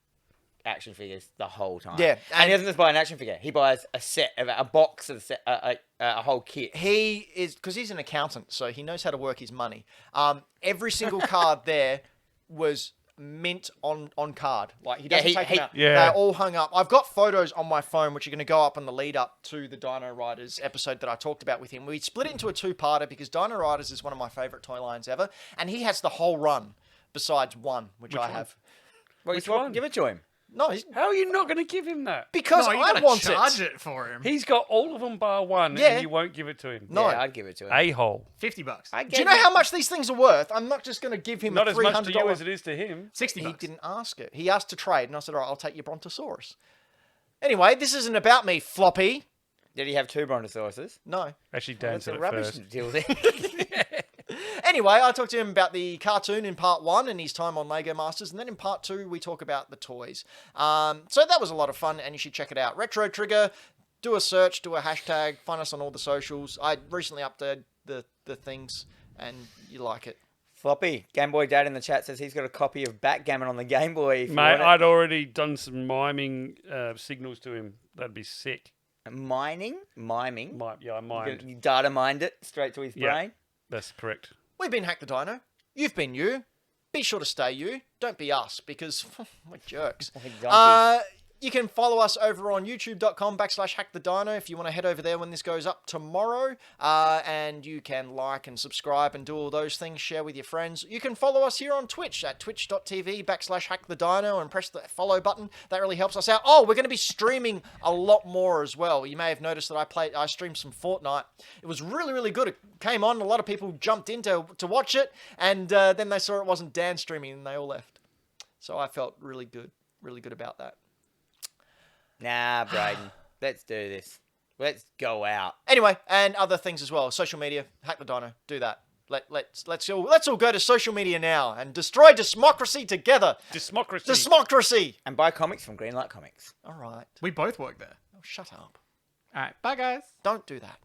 action figures the whole time. Yeah, and he doesn't just buy an action figure. He buys a box of a whole kit. He is, because he's an accountant, so he knows how to work his money. Every single card there was mint on card. Like, he doesn't take them out. Yeah. They're all hung up. I've got photos on my phone, which are going to go up on the lead up to the Dino Riders episode that I talked about with him. We split it into a 2-parter because Dino Riders is one of my favourite toy lines ever, and he has the whole run besides one, which I one? have. Well, Which one? Give it to him. No, he's, How are you not going to give him that? because No, you I gotta want charge it. it for him. He's got all of them bar one, Yeah. and you won't give it to him. No. Yeah, I'd give it to him. A-hole. $50. Do you know how much these things are worth? I'm not just going to give him Not a as $300. much to you as it is to him. $60. He didn't ask it. He asked to trade, and I said, all right, I'll take your Brontosaurus. Anyway, this isn't about me, Floppy. Did he have 2 Brontosauruses? No. Actually, Dan That's said a it rubbish first. deal there. Anyway, I talked to him about the cartoon in part 1 and his time on Lego Masters, and then in part 2 we talk about the toys. So that was a lot of fun, and you should check it out. Retro Trigger, do a search, do a hashtag, find us on all the socials. I recently updated the things, and you like it. Floppy, Game Boy Dad in the chat says he's got a copy of Backgammon on the Game Boy. If you Mate, want it. I'd already done some miming signals to him. That'd be sick. Miming? I mimed. You data mined it straight to his Yeah. brain. That's correct. We've been Hack the Dino. You've been you. Be sure to stay you. Don't be us, because we're jerks. We're donkeys. You can follow us over on youtube.com/hackthedino if you want to head over there when this goes up tomorrow. And you can like and subscribe and do all those things, share with your friends. You can follow us here on Twitch at twitch.tv/hackthedino and press the follow button. That really helps us out. Oh, we're going to be streaming a lot more as well. You may have noticed that I streamed some Fortnite. It was really, really good. It came on, a lot of people jumped in to watch it, and then they saw it wasn't Dan streaming and they all left. So I felt really good about that. Nah, Braden. Let's do this. Let's go out. Anyway, and other things as well. Social media, Hack the Dino, do that. Let's all go to social media now and destroy democracy together. Democracy. Democracy. And buy comics from Greenlight Comics. All right. We both work there. Oh, shut up. All right. Bye, guys. Don't do that.